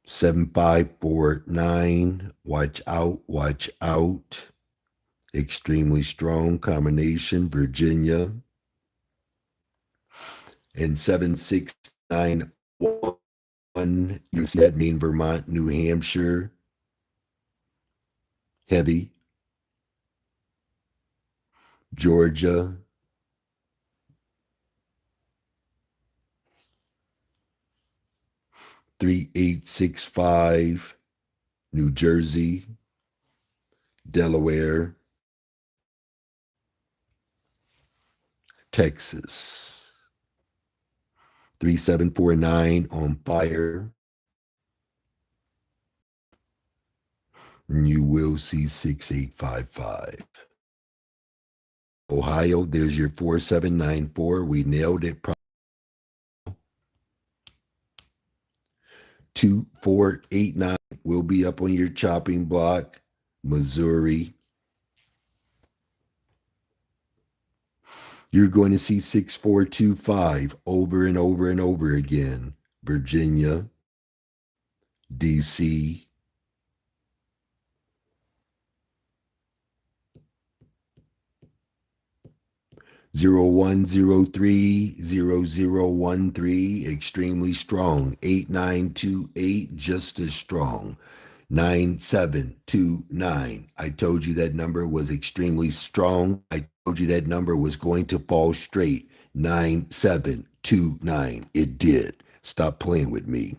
7549, watch out, watch out. Extremely strong combination, Virginia. And 7691, you see that mean Vermont, New Hampshire. Heavy. Georgia. Three 865, New Jersey, Delaware, Texas. 3749 on fire. And you will see 6855. Ohio, there's your 4794. We nailed it. 2489 will be up on your chopping block. Missouri. You're going to see 6425 over and over and over again. Virginia, DC, 01030013, extremely strong. 8928, just as strong. 9729. I told you that number was extremely strong. I told you that number was going to fall straight. 9729. It did. Stop playing with me.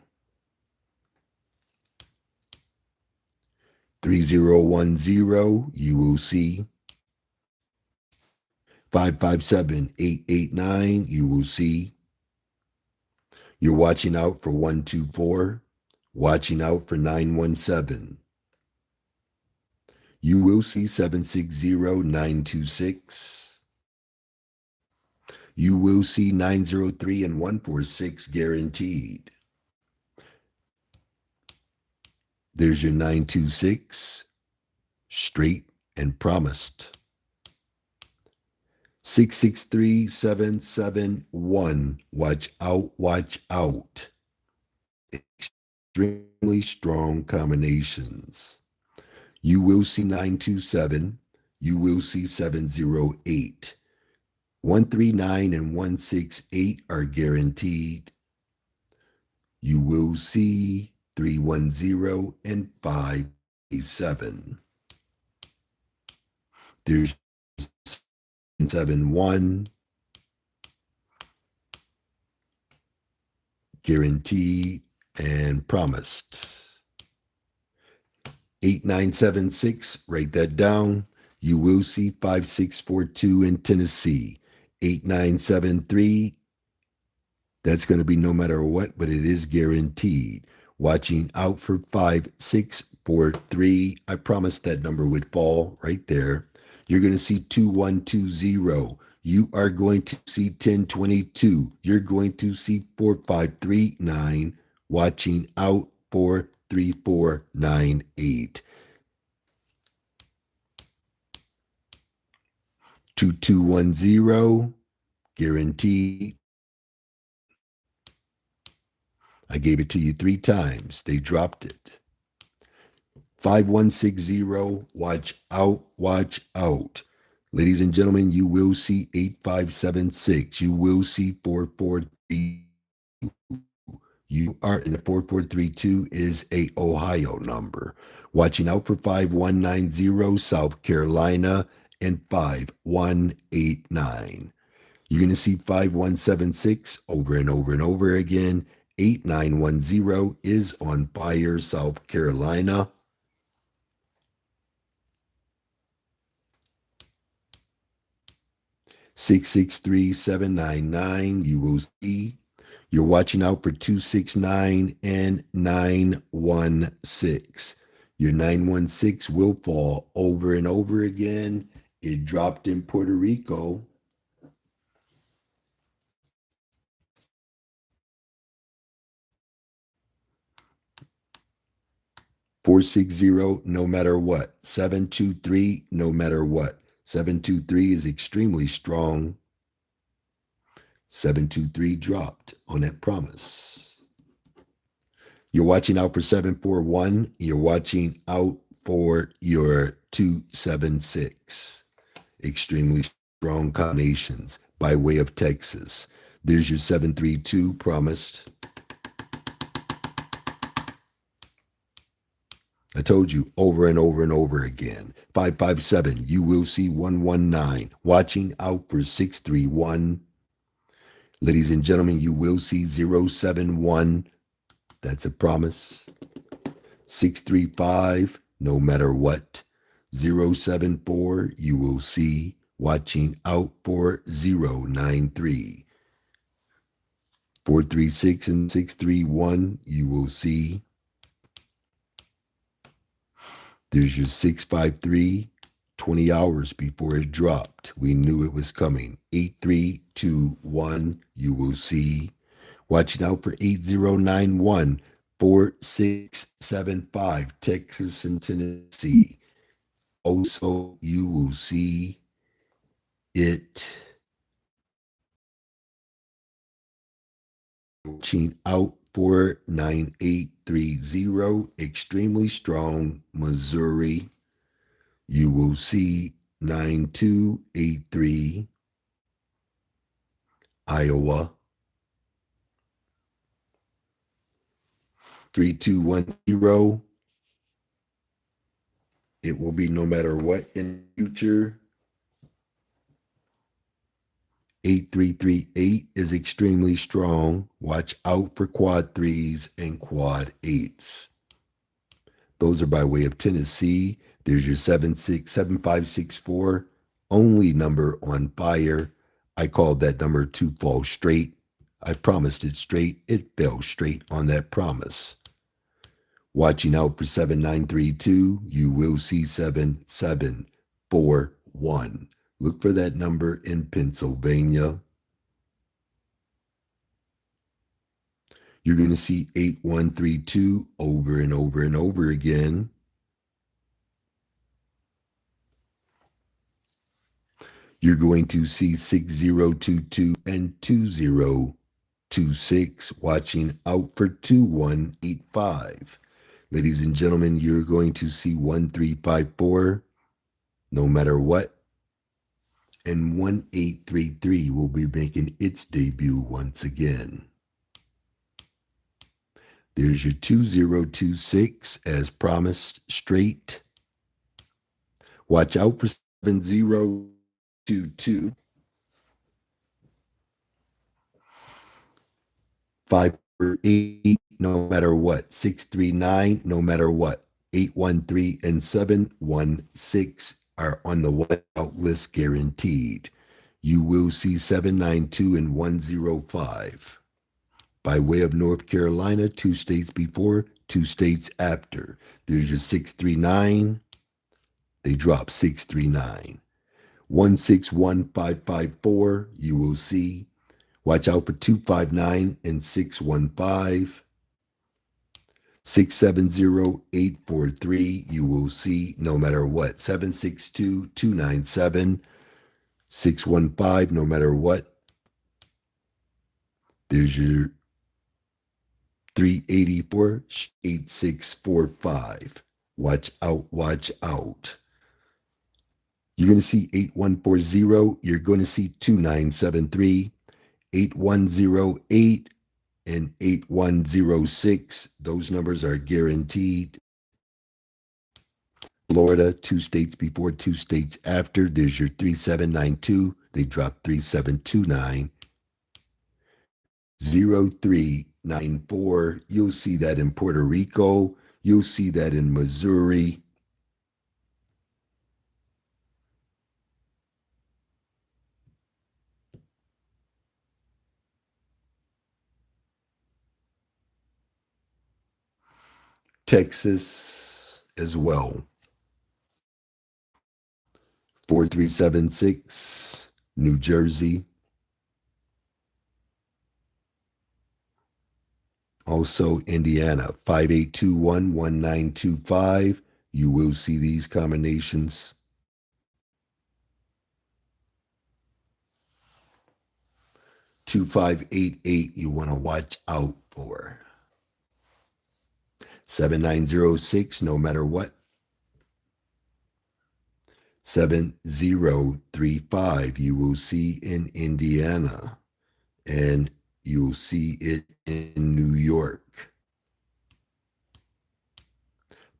3010, you will see. 557889, you will see. You're watching out for 124, watching out for 917. You will see 760926. You will see 903 and 146 guaranteed. There's your 926, straight and promised. 663771, watch out, watch out. Extremely strong combinations. You will see 927, you will see 708. 139 and 168 are guaranteed. You will see 310 and 587. There's 771, guaranteed and promised. 8976, write that down. You will see 5642 in Tennessee. 8973, that's going to be no matter what, but it is guaranteed. Watching out for 5643. I promised that number would fall right there. You're going to see 2120. You are going to see 1022. You're going to see 4539. Watching out for 3498. 2210, guaranteed. I gave it to you 3 times. They dropped it. 5160, watch out, watch out. Ladies and gentlemen, you will see 8576. You will see 4432. You are in the 4432 is a Ohio number. Watching out for 5190, South Carolina, and 5189. You're going to see 5176 over and over and over again. 8910 is on fire, South Carolina. 663799, you will see. You're watching out for 269 and 916. Your 916 will fall over and over again. It dropped in Puerto Rico. 460, no matter what. 723, no matter what. 723 is extremely strong. 723 dropped on that promise. You're watching out for 741. You're watching out for your 276. Extremely strong combinations by way of Texas. There's your 732 promised. I told you over and over and over again. 557, you will see 119. Watching out for 631. Ladies and gentlemen, you will see 071. That's a promise. 635, no matter what. 074, you will see. Watching out for 093. 436 and 631, you will see. There's your 653, 20 hours before it dropped. We knew it was coming. 8321, you will see. Watching out for 8091, 4675, Texas and Tennessee. Also, you will see it. Watching out for 9830, extremely strong, Missouri. You will see 9283. Iowa. 3210. It will be no matter what in the future. 8338 is extremely strong. Watch out for quad threes and quad eights. Those are by way of Tennessee. There's your 767564, only number on fire. I called that number to fall straight. I promised it straight. It fell straight on that promise. Watching out for 7932, you will see 7741. Look for that number in Pennsylvania. You're going to see 8132 over and over and over again. You're going to see 6022 and 2026, watching out for 2185. Ladies and gentlemen, you're going to see 1354, no matter what. And 1833 will be making its debut once again. There's your 2026 as promised, straight. Watch out for 7022. 548, no matter what. 639, no matter what. 813 and 716 are on the whiteout list guaranteed. You will see 792 and 105. By way of North Carolina, 2 states before, 2 states after. There's your 639. They drop 639. 161554, you will see. Watch out for 259 and 615. 670843, you will see no matter what. 762 297. 615, no matter what. There's your 384 8645. Watch out, watch out. You're going to see 8140. You're going to see 2973, 8108, and 8106. Those numbers are guaranteed. Florida, 2 states before, 2 states after. There's your 3792. They drop 3729. 0394. You'll see that in Puerto Rico. You'll see that in Missouri. Texas as well. 4376, New Jersey. Also Indiana, 5821-1925. You will see these combinations. 2588 you want to watch out for. 7906, no matter what. 7035 you will see in Indiana, and you'll see it in New York.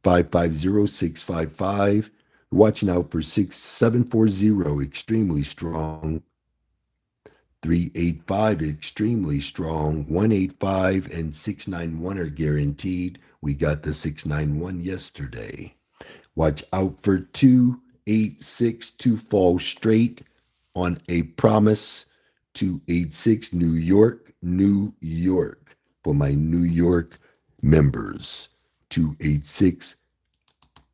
550655, watching out for 6740, extremely strong. 385, extremely strong. 185 and 691 are guaranteed. We got the 691 yesterday. Watch out for 286 to fall straight on a promise. 286, New York, New York. For my New York members, 286,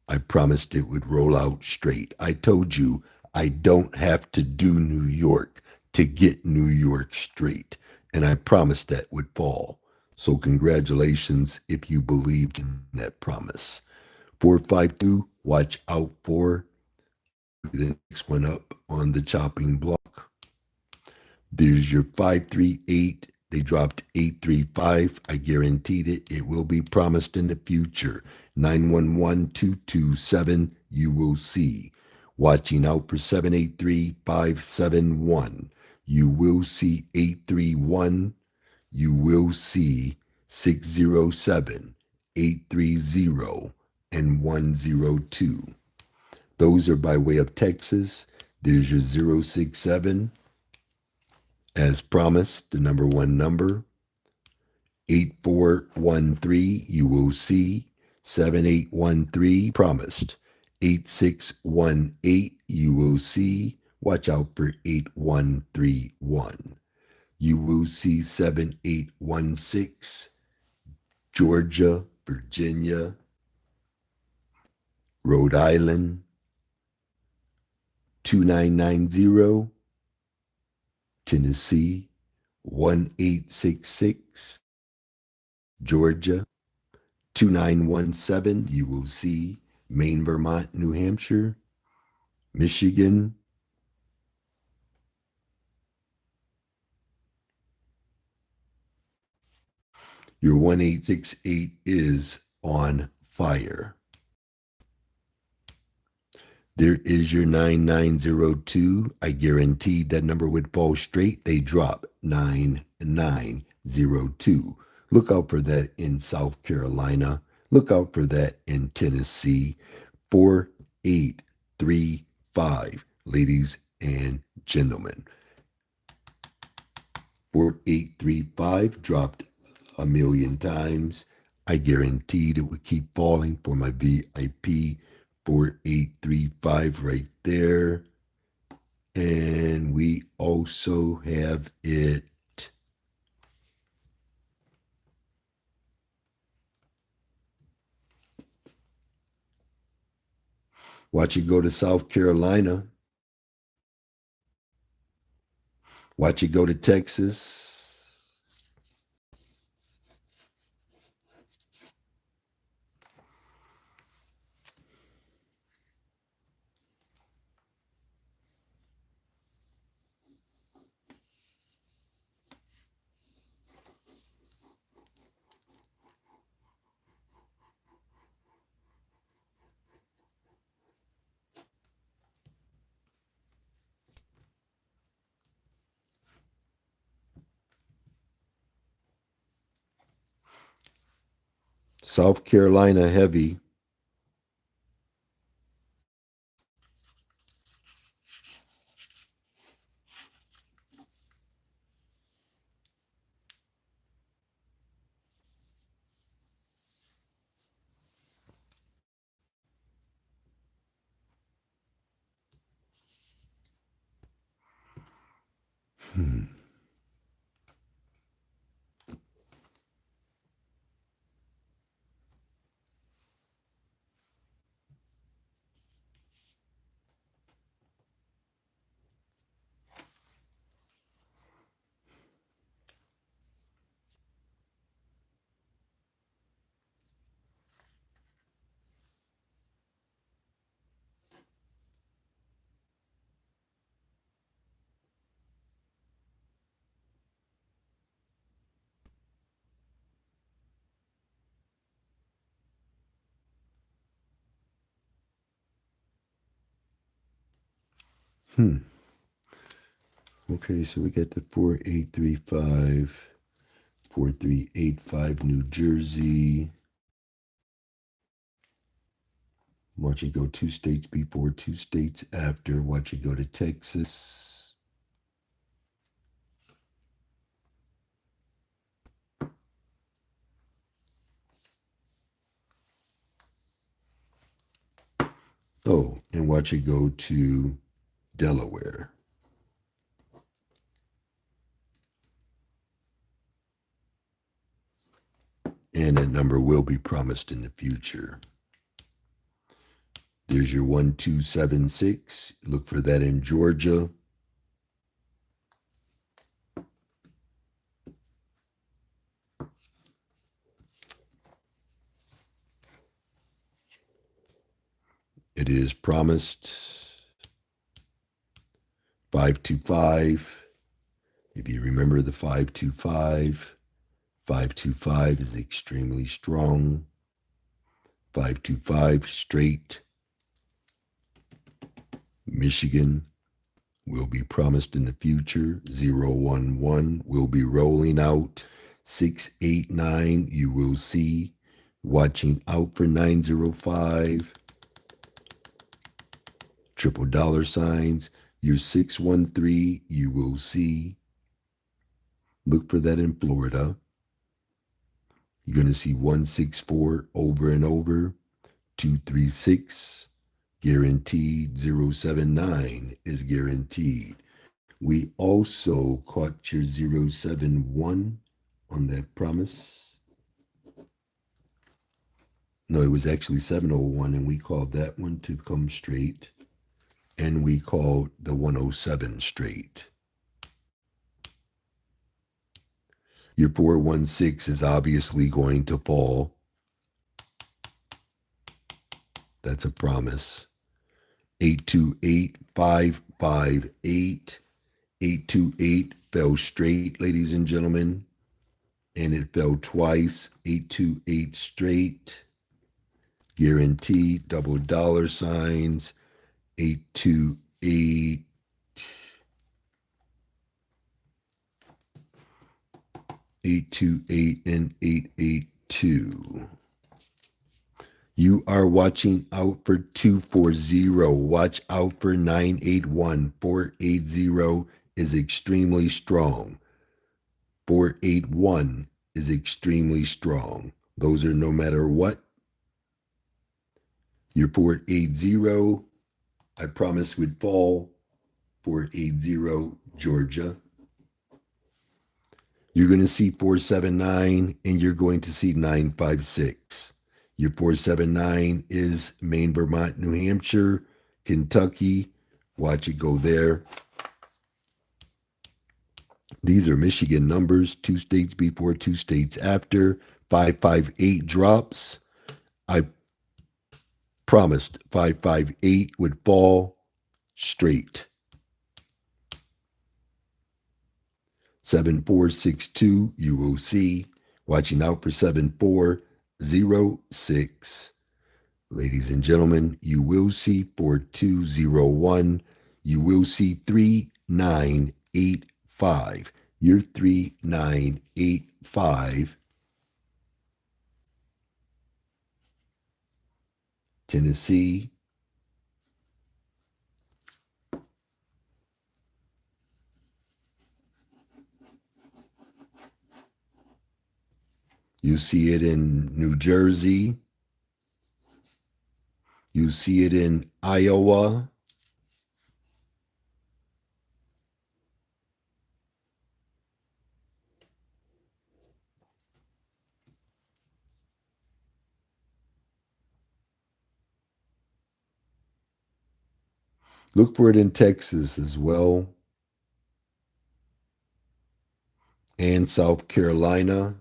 I promised it would roll out straight. I told you I don't have to do New York to get New York straight, and I promised that would fall. So congratulations if you believed in that promise. 452, watch out for the next one up on the chopping block. There's your 538. They dropped 835. I guaranteed it. It will be promised in the future. 911227, you will see. Watching out for 783571. You will see 831. You will see 607, 830, and 102. Those are by way of Texas. There's your 067. As promised, the number one number. 8413, you will see. 7813, promised. 8618, you will see. Watch out for 8131. You will see 7816, Georgia, Virginia, Rhode Island. 2990, Tennessee. 1866, Georgia. 2917, you will see Maine, Vermont, New Hampshire, Michigan. Your 1868 is on fire. There is your 9902. I guaranteed that number would fall straight. They drop 9902. Look out for that in South Carolina. Look out for that in Tennessee. 4835, ladies and gentlemen. 4835 dropped a million times. I guaranteed it would keep falling for my VIP. 4835 right there. And we also have it. Watch it go to South Carolina. Watch it go to Texas. South Carolina heavy. Okay, so we got the 4835, 4385 New Jersey. Watch it go 2 states before, 2 states after. Watch it go to Texas. Oh, and watch it go to Delaware. And that number will be promised in the future. There's your 1276. Look for that in Georgia. It is promised. 525. If you remember the 525, 525 is extremely strong. 525 straight. Michigan, will be promised in the future. 011 will be rolling out. 689, you will see. Watching out for 905. Triple dollar signs. Your 613, you will see. Look for that in Florida. You're going to see 164 over and over. 236 guaranteed. 079 is guaranteed. We also caught your 071 on that promise. No, it was actually 701, and we called that one to come straight. And we called the 107 straight. Your 416 is obviously going to fall. That's a promise. 828, 558. 828 fell straight, ladies and gentlemen. And it fell twice. 828 straight. Guaranteed double dollar signs. 828. 828 and 882. You are watching out for 240. Watch out for 981. 480 is extremely strong. 481 is extremely strong. Those are no matter what. Your 480, I promised would fall. 480, Georgia. You're going to see 479 and you're going to see 956. Your 479 is Maine, Vermont, New Hampshire, Kentucky. Watch it go there. These are Michigan numbers, 2 states before, 2 states after. 558 drops. I promised 558 would fall straight. 7462, you will see. Watching out for 7406. Ladies and gentlemen, you will see 4201. You will see 3985. Your 3985. Tennessee. You see it in New Jersey. You see it in Iowa. Look for it in Texas as well. And South Carolina.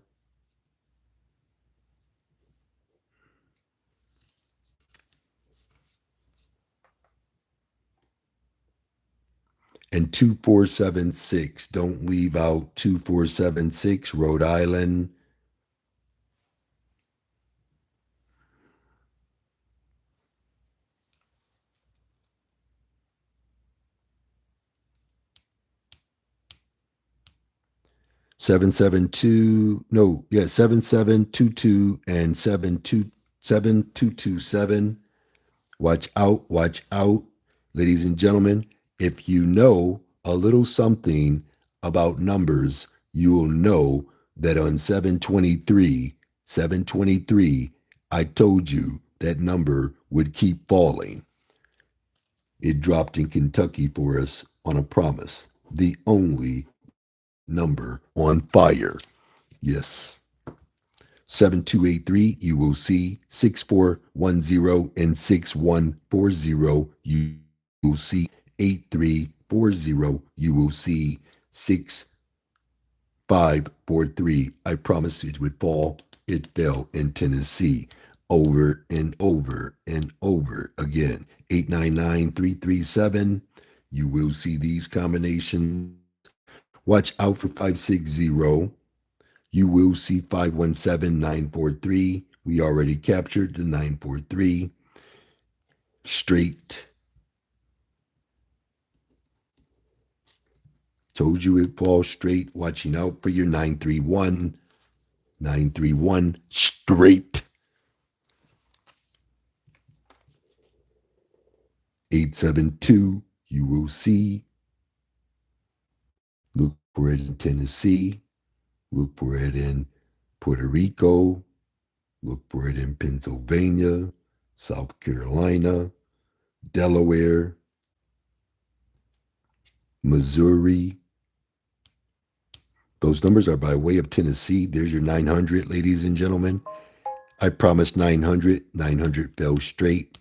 And 2476. Don't leave out 2476, Rhode Island. Seven seven two, no, yeah, 7722 and 7227. Watch out, ladies and gentlemen. If you know a little something about numbers, you will know that on 723, I told you that number would keep falling. It dropped in Kentucky for us on a promise. The only number on fire. Yes. 7283, you will see 6410 and 6140. You will see 8340. You will see 6543. I promised it would fall. It fell in Tennessee over and over and over again. 899337. You will see these combinations. Watch out for 560. You will see 517943. We already captured the 943. Straight. Told you it falls straight. Watching out for your 931. 931 straight. 872, you will see. Look for it in Tennessee. Look for it in Puerto Rico. Look for it in Pennsylvania, South Carolina, Delaware, Missouri. Those numbers are by way of Tennessee. There's your 900, ladies and gentlemen. I promised 900. 900 fell straight.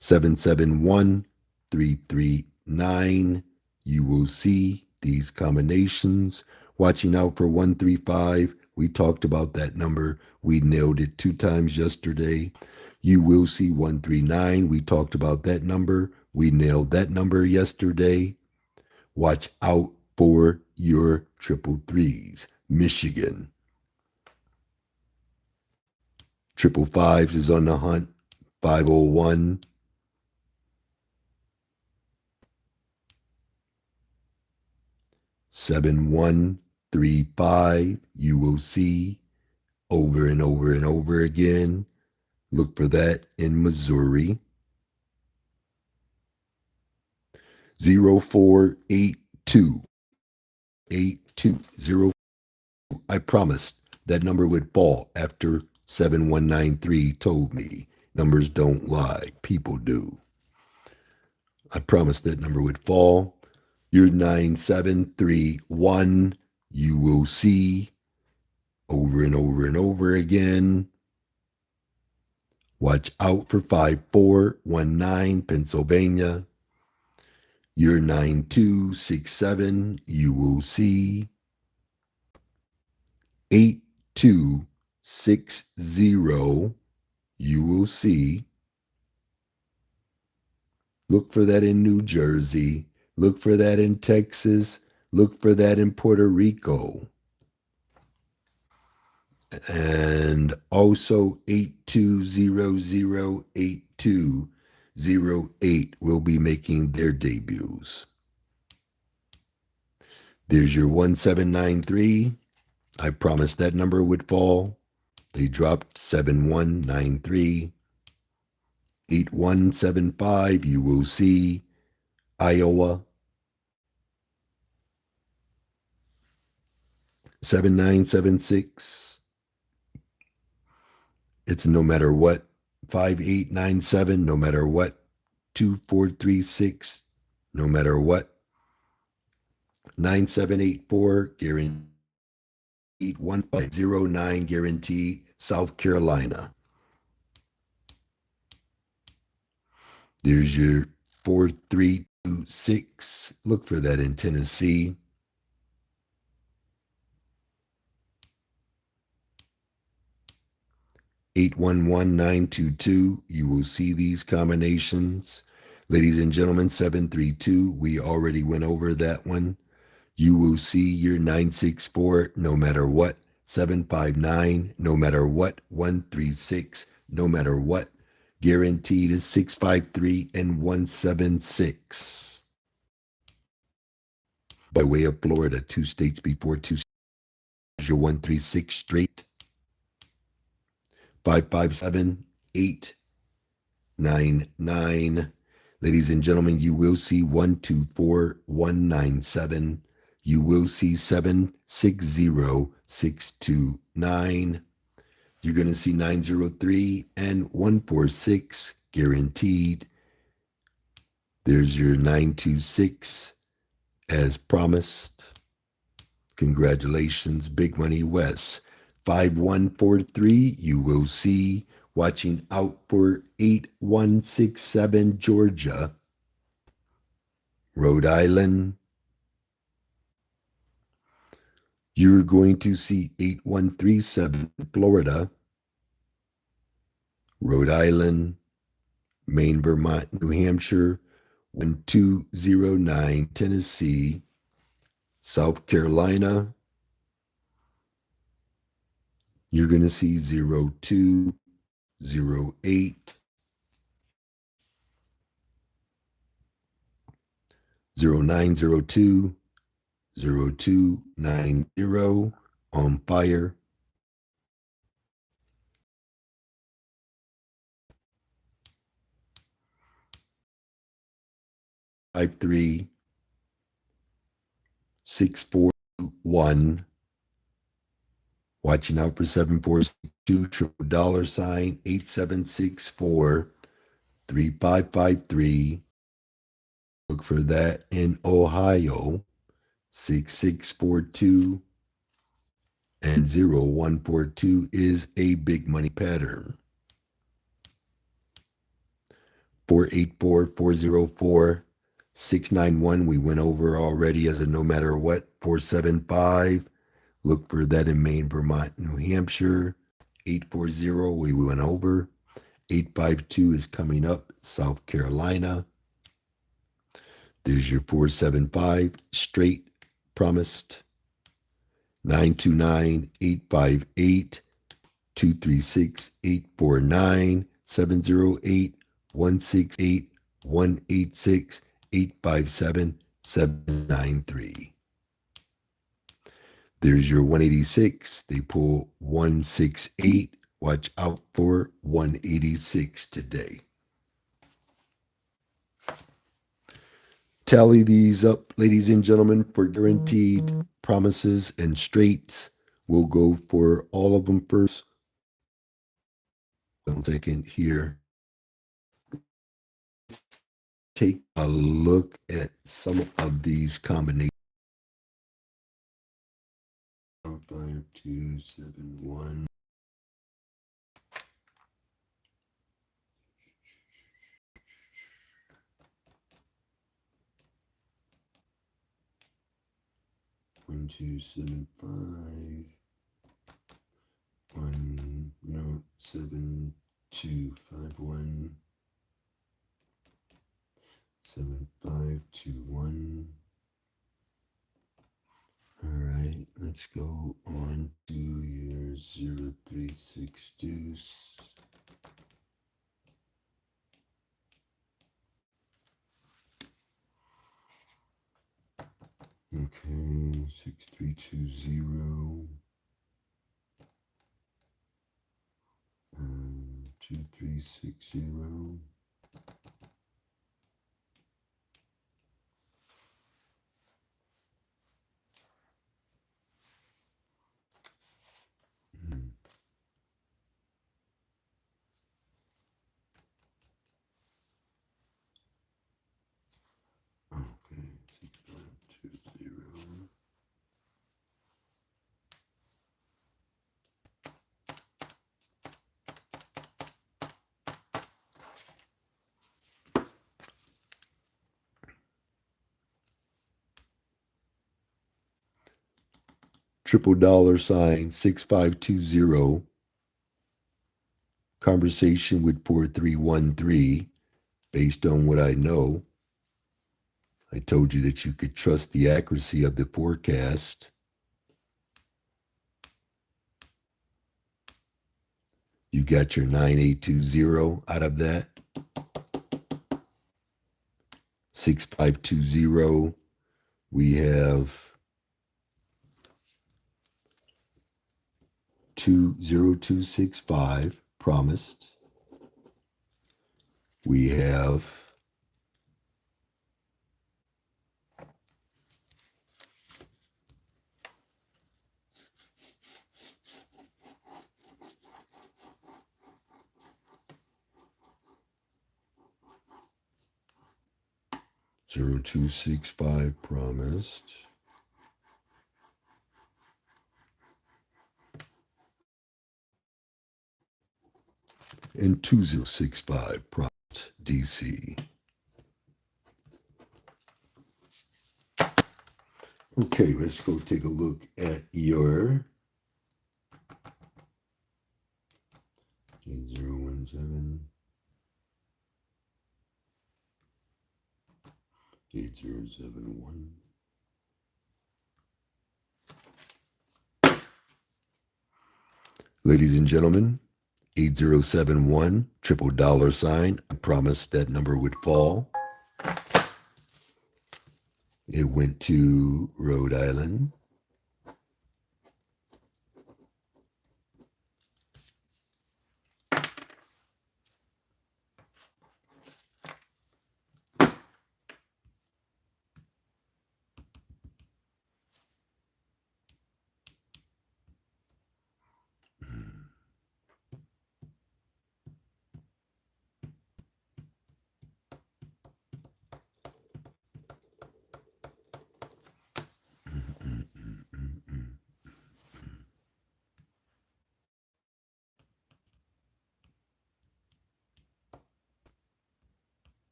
771, 339. You will see these combinations. Watching out for 135. We talked about that number. We nailed it 2 times yesterday. You will see 139. We talked about that number. We nailed that number yesterday. Watch out for your triple threes. Michigan. Triple fives is on the hunt. 501. 7135. You will see over and over and over again. Look for that in Missouri. 0482. 82. I promised that number would fall after 7193 told me numbers don't lie, people do. I promised that number would fall. Your 9731, you will see over and over and over again. Watch out for 5419 Pennsylvania. Your 9267, you will see 8260, you will see. Look for that in New Jersey. Look for that in Texas. Look for that in Puerto Rico. And also 82008208 will be making their debuts. There's your 1793. I promised that number would fall. They dropped 7193. 8175, you will see Iowa. 7976. It's no matter what. 5897, no matter what. 2436, no matter what. 9784, guaranteed. 1509, guaranteed. South Carolina. There's your 4326. Look for that in Tennessee. 811922. You will see these combinations. Ladies and gentlemen, 732. We already went over that one. You will see your 964 no matter what. 759 no matter what. 136 no matter what. Guaranteed is 653 and 176. By way of Florida, 2 states before 2 states. Your 136 straight. 557 899. Ladies and gentlemen, you will see 124 197. You will see 760 629. You're going to see 903 and 146 guaranteed. There's your 926 as promised. Congratulations, Big Money West. 5143, you will see. Watching out for 8167 Georgia. Rhode Island. You're going to see 8137 Florida. Rhode Island. Maine, Vermont, New Hampshire. 1209 Tennessee. South Carolina. You're going to see 0208, 0902, 0290 on fire. 53641. Watching out for 7462 triple $, 8764-3553. Look for that in Ohio. 6642 and 0142 is a big money pattern. 484-404-691 we went over already as a no matter what. 475, look for that in Maine, Vermont, New Hampshire. 840 we went over. 852 is coming up, South Carolina. There's your 475 straight promised. 929-858-236-849-708-186-857-793. There's your 186. They pull 168. Watch out for 186 today. Tally these up, ladies and gentlemen, for guaranteed promises and straights. We'll go for all of them first. 1 second here. Take a look at some of these combinations. 5271. One, 275. 7251. 7521. All right, let's go on to your 036 deuce. Okay, 6320. 2360. Okay, 6520. Triple $ 6520. Conversation with 4313. Based on what I know, I told you that you could trust the accuracy of the forecast. You got your 9820 out of that. 6520. We have 20265 promised. We have 0265 promised. And 2065 promised DC. Okay, let's go take a look at your 8017. 8071. Ladies and gentlemen, 8071, triple $. I promised that number would fall. It went to Rhode Island.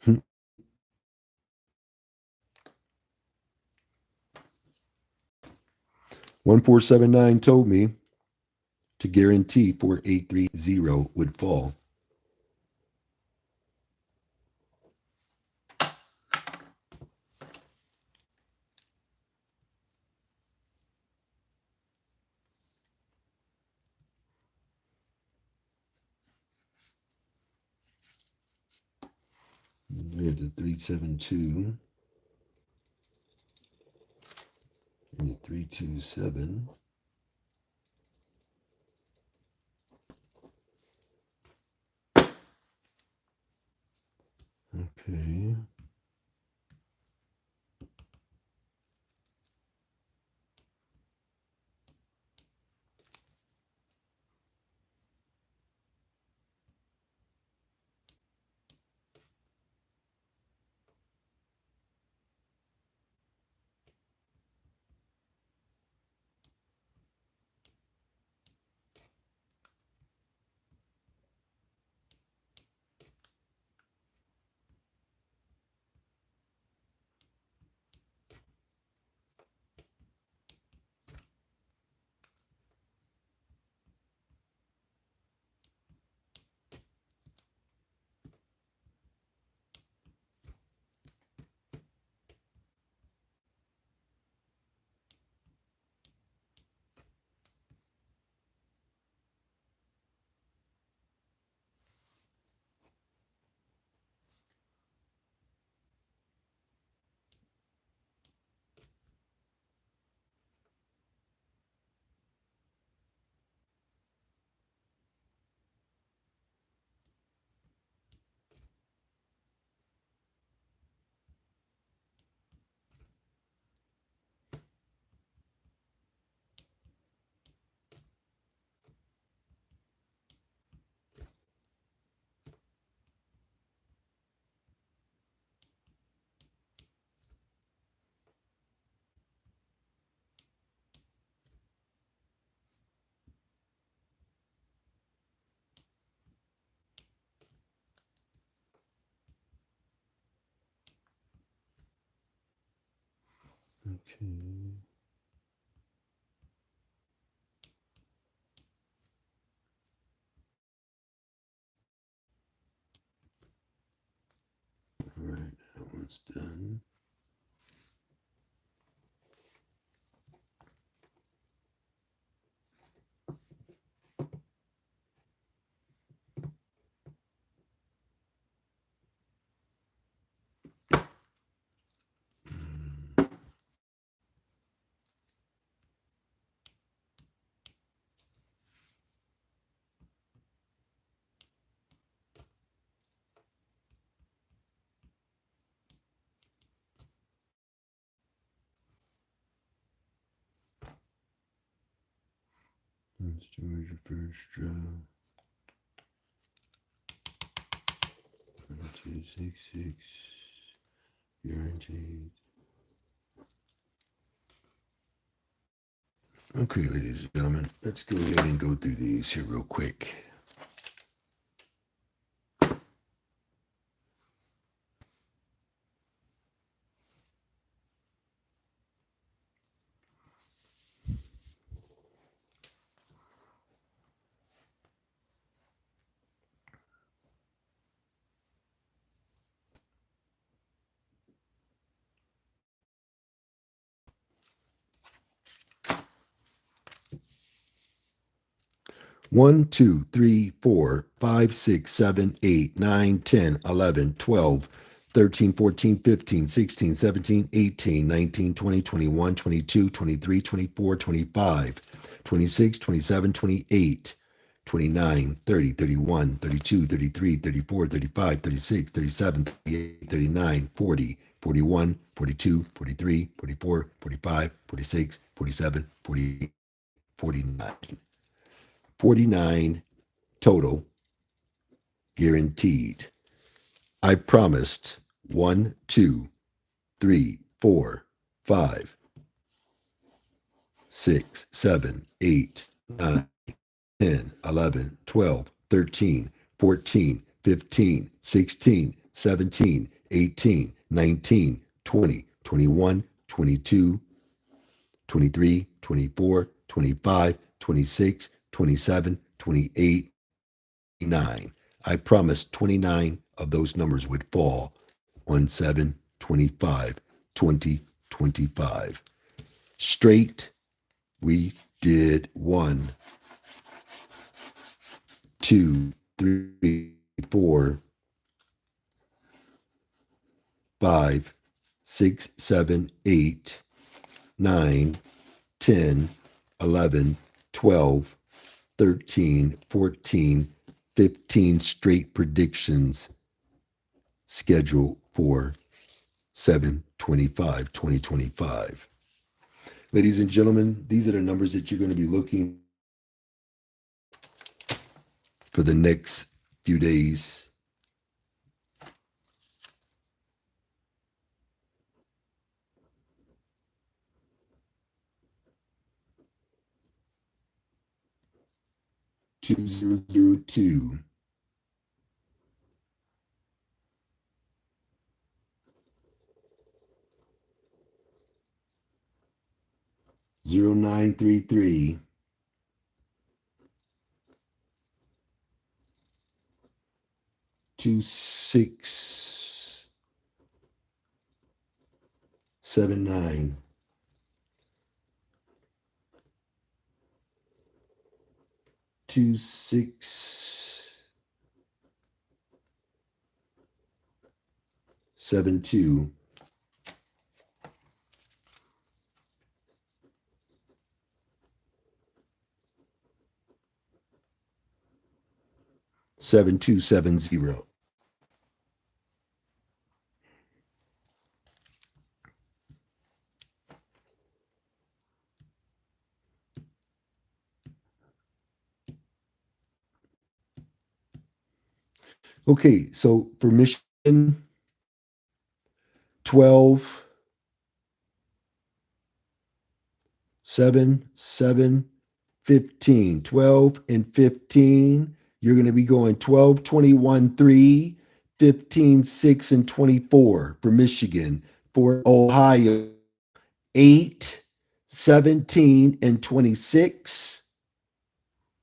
Hmm. 1479 told me to guarantee 4830 would fall. We had the 372 and the 327. Okay. Okay. All right, that one's done. Let's choose your first draw. 266. Guaranteed. Okay, ladies and gentlemen, let's go ahead and go through these here real quick. One, 2, 3, 4, 5, 6, 7, 8, 9, 10, 11, 12, 13, 14, 15, 16, 17, 18, 19, 20, 21, 22, 23, 24, 25, 26, 27, 28, 29, 30, 31, 32, 33, 34, 35, 36, 37, 38, 39, 40, 41, 42, 43, 44, 45, 46, 47, 48, 49. 49 total guaranteed. I promised 1, 2, 3, 4, 5, 6, 7, 8, 9, 10, 11, 12, 13, 14, 15, 16, 17, 18, 19, 20, 21, 22, 23, 24, 25, 26, 27, 28, 9. I promised 29 of those numbers would fall on 7/25, 2025. Straight, we did 1, 2, 3, 4, 5, 6, 7, 8, 9, 10, 11, 12, 13, 14, 15 straight predictions scheduled for 7/25, 2025. Ladies and gentlemen, these are the numbers that you're going to be looking for the next few days. Two zero zero two, 0933, 2679, 2672, 7270. Okay, so for Michigan, 12, 7, 7, 15, 12 and 15. You're going to be going 12, 21, 3, 15, 6, and 24 for Michigan. For Ohio, 8, 17, and 26.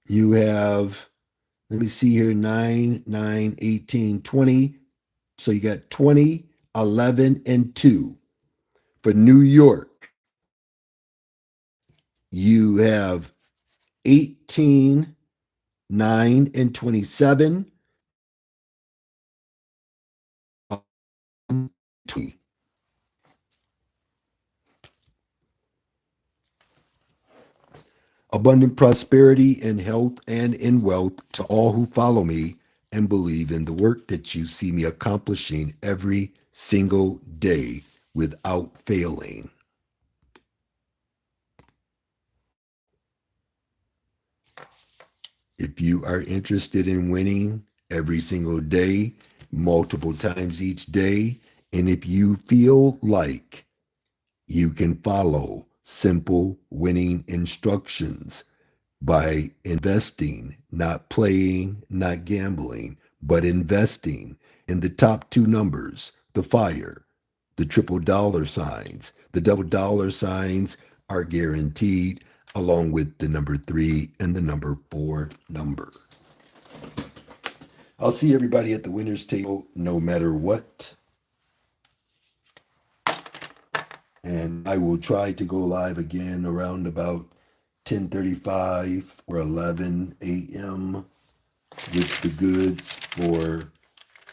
You have, let me see here, 9, 9, 18, 20. So you got 20, 11, and 2. For New York, you have 18, 9, and 27. Abundant prosperity in health and in wealth to all who follow me and believe in the work that you see me accomplishing every single day without failing. If you are interested in winning every single day, multiple times each day, and if you feel like you can follow simple winning instructions by investing, not playing, not gambling, but investing in the top two numbers, the fire, the triple dollar signs. The double dollar signs are guaranteed, along with the number 3 and the number 4 number. I'll see everybody at the winner's table no matter what. And I will try to go live again around about 10:35 or 11 a.m. with the goods for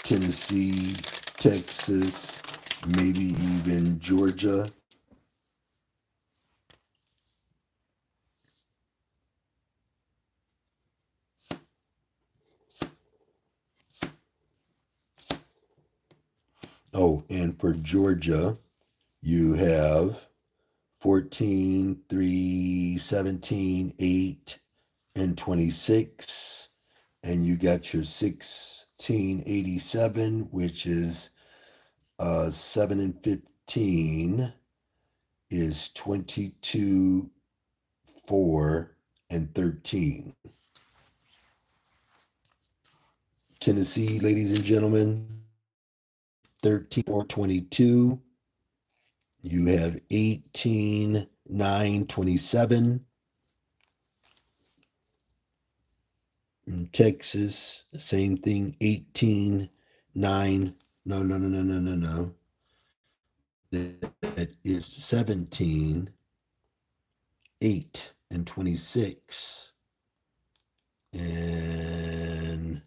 Tennessee, Texas, maybe even Georgia. Oh, and for Georgia, you have 14, 3, 17, 8, and 26. And you got your 1687, which is 7 and 15 is 22, 4, and 13. Tennessee, ladies and gentlemen, 13, 4, 22. You have 18, 9, 27. In Texas, same thing, 18, 9. No, no, no, no, no, no, no. That is 17, 8, and 26. And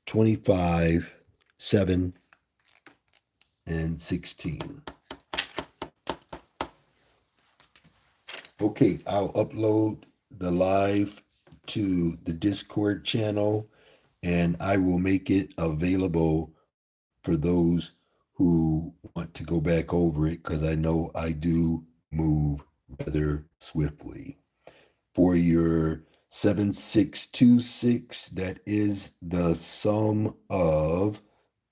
25, 7, and 16. Okay, I'll upload the live to the Discord channel and I will make it available for those who want to go back over it because I know I do move rather swiftly. For your 7626, that is the sum of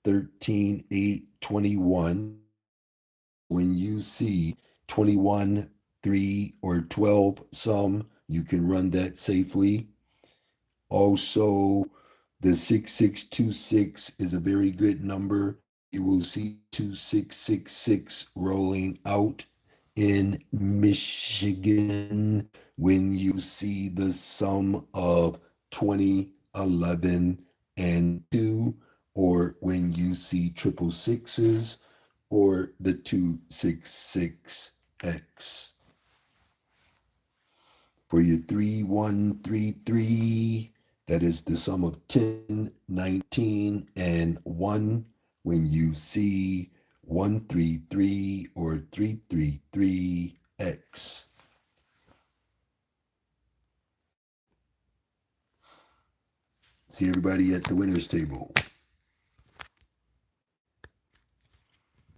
13, 8, 21. When you see 21, 3, or 12 sum, you can run that safely. Also, the 6626 is a very good number. You will see 2666 rolling out in Michigan when you see the sum of 20, 11, and 2, or when you see triple sixes or the 266X. For your 3133, that is the sum of 10, 19, and 1. When you see 133 or 333X. See everybody at the winner's table.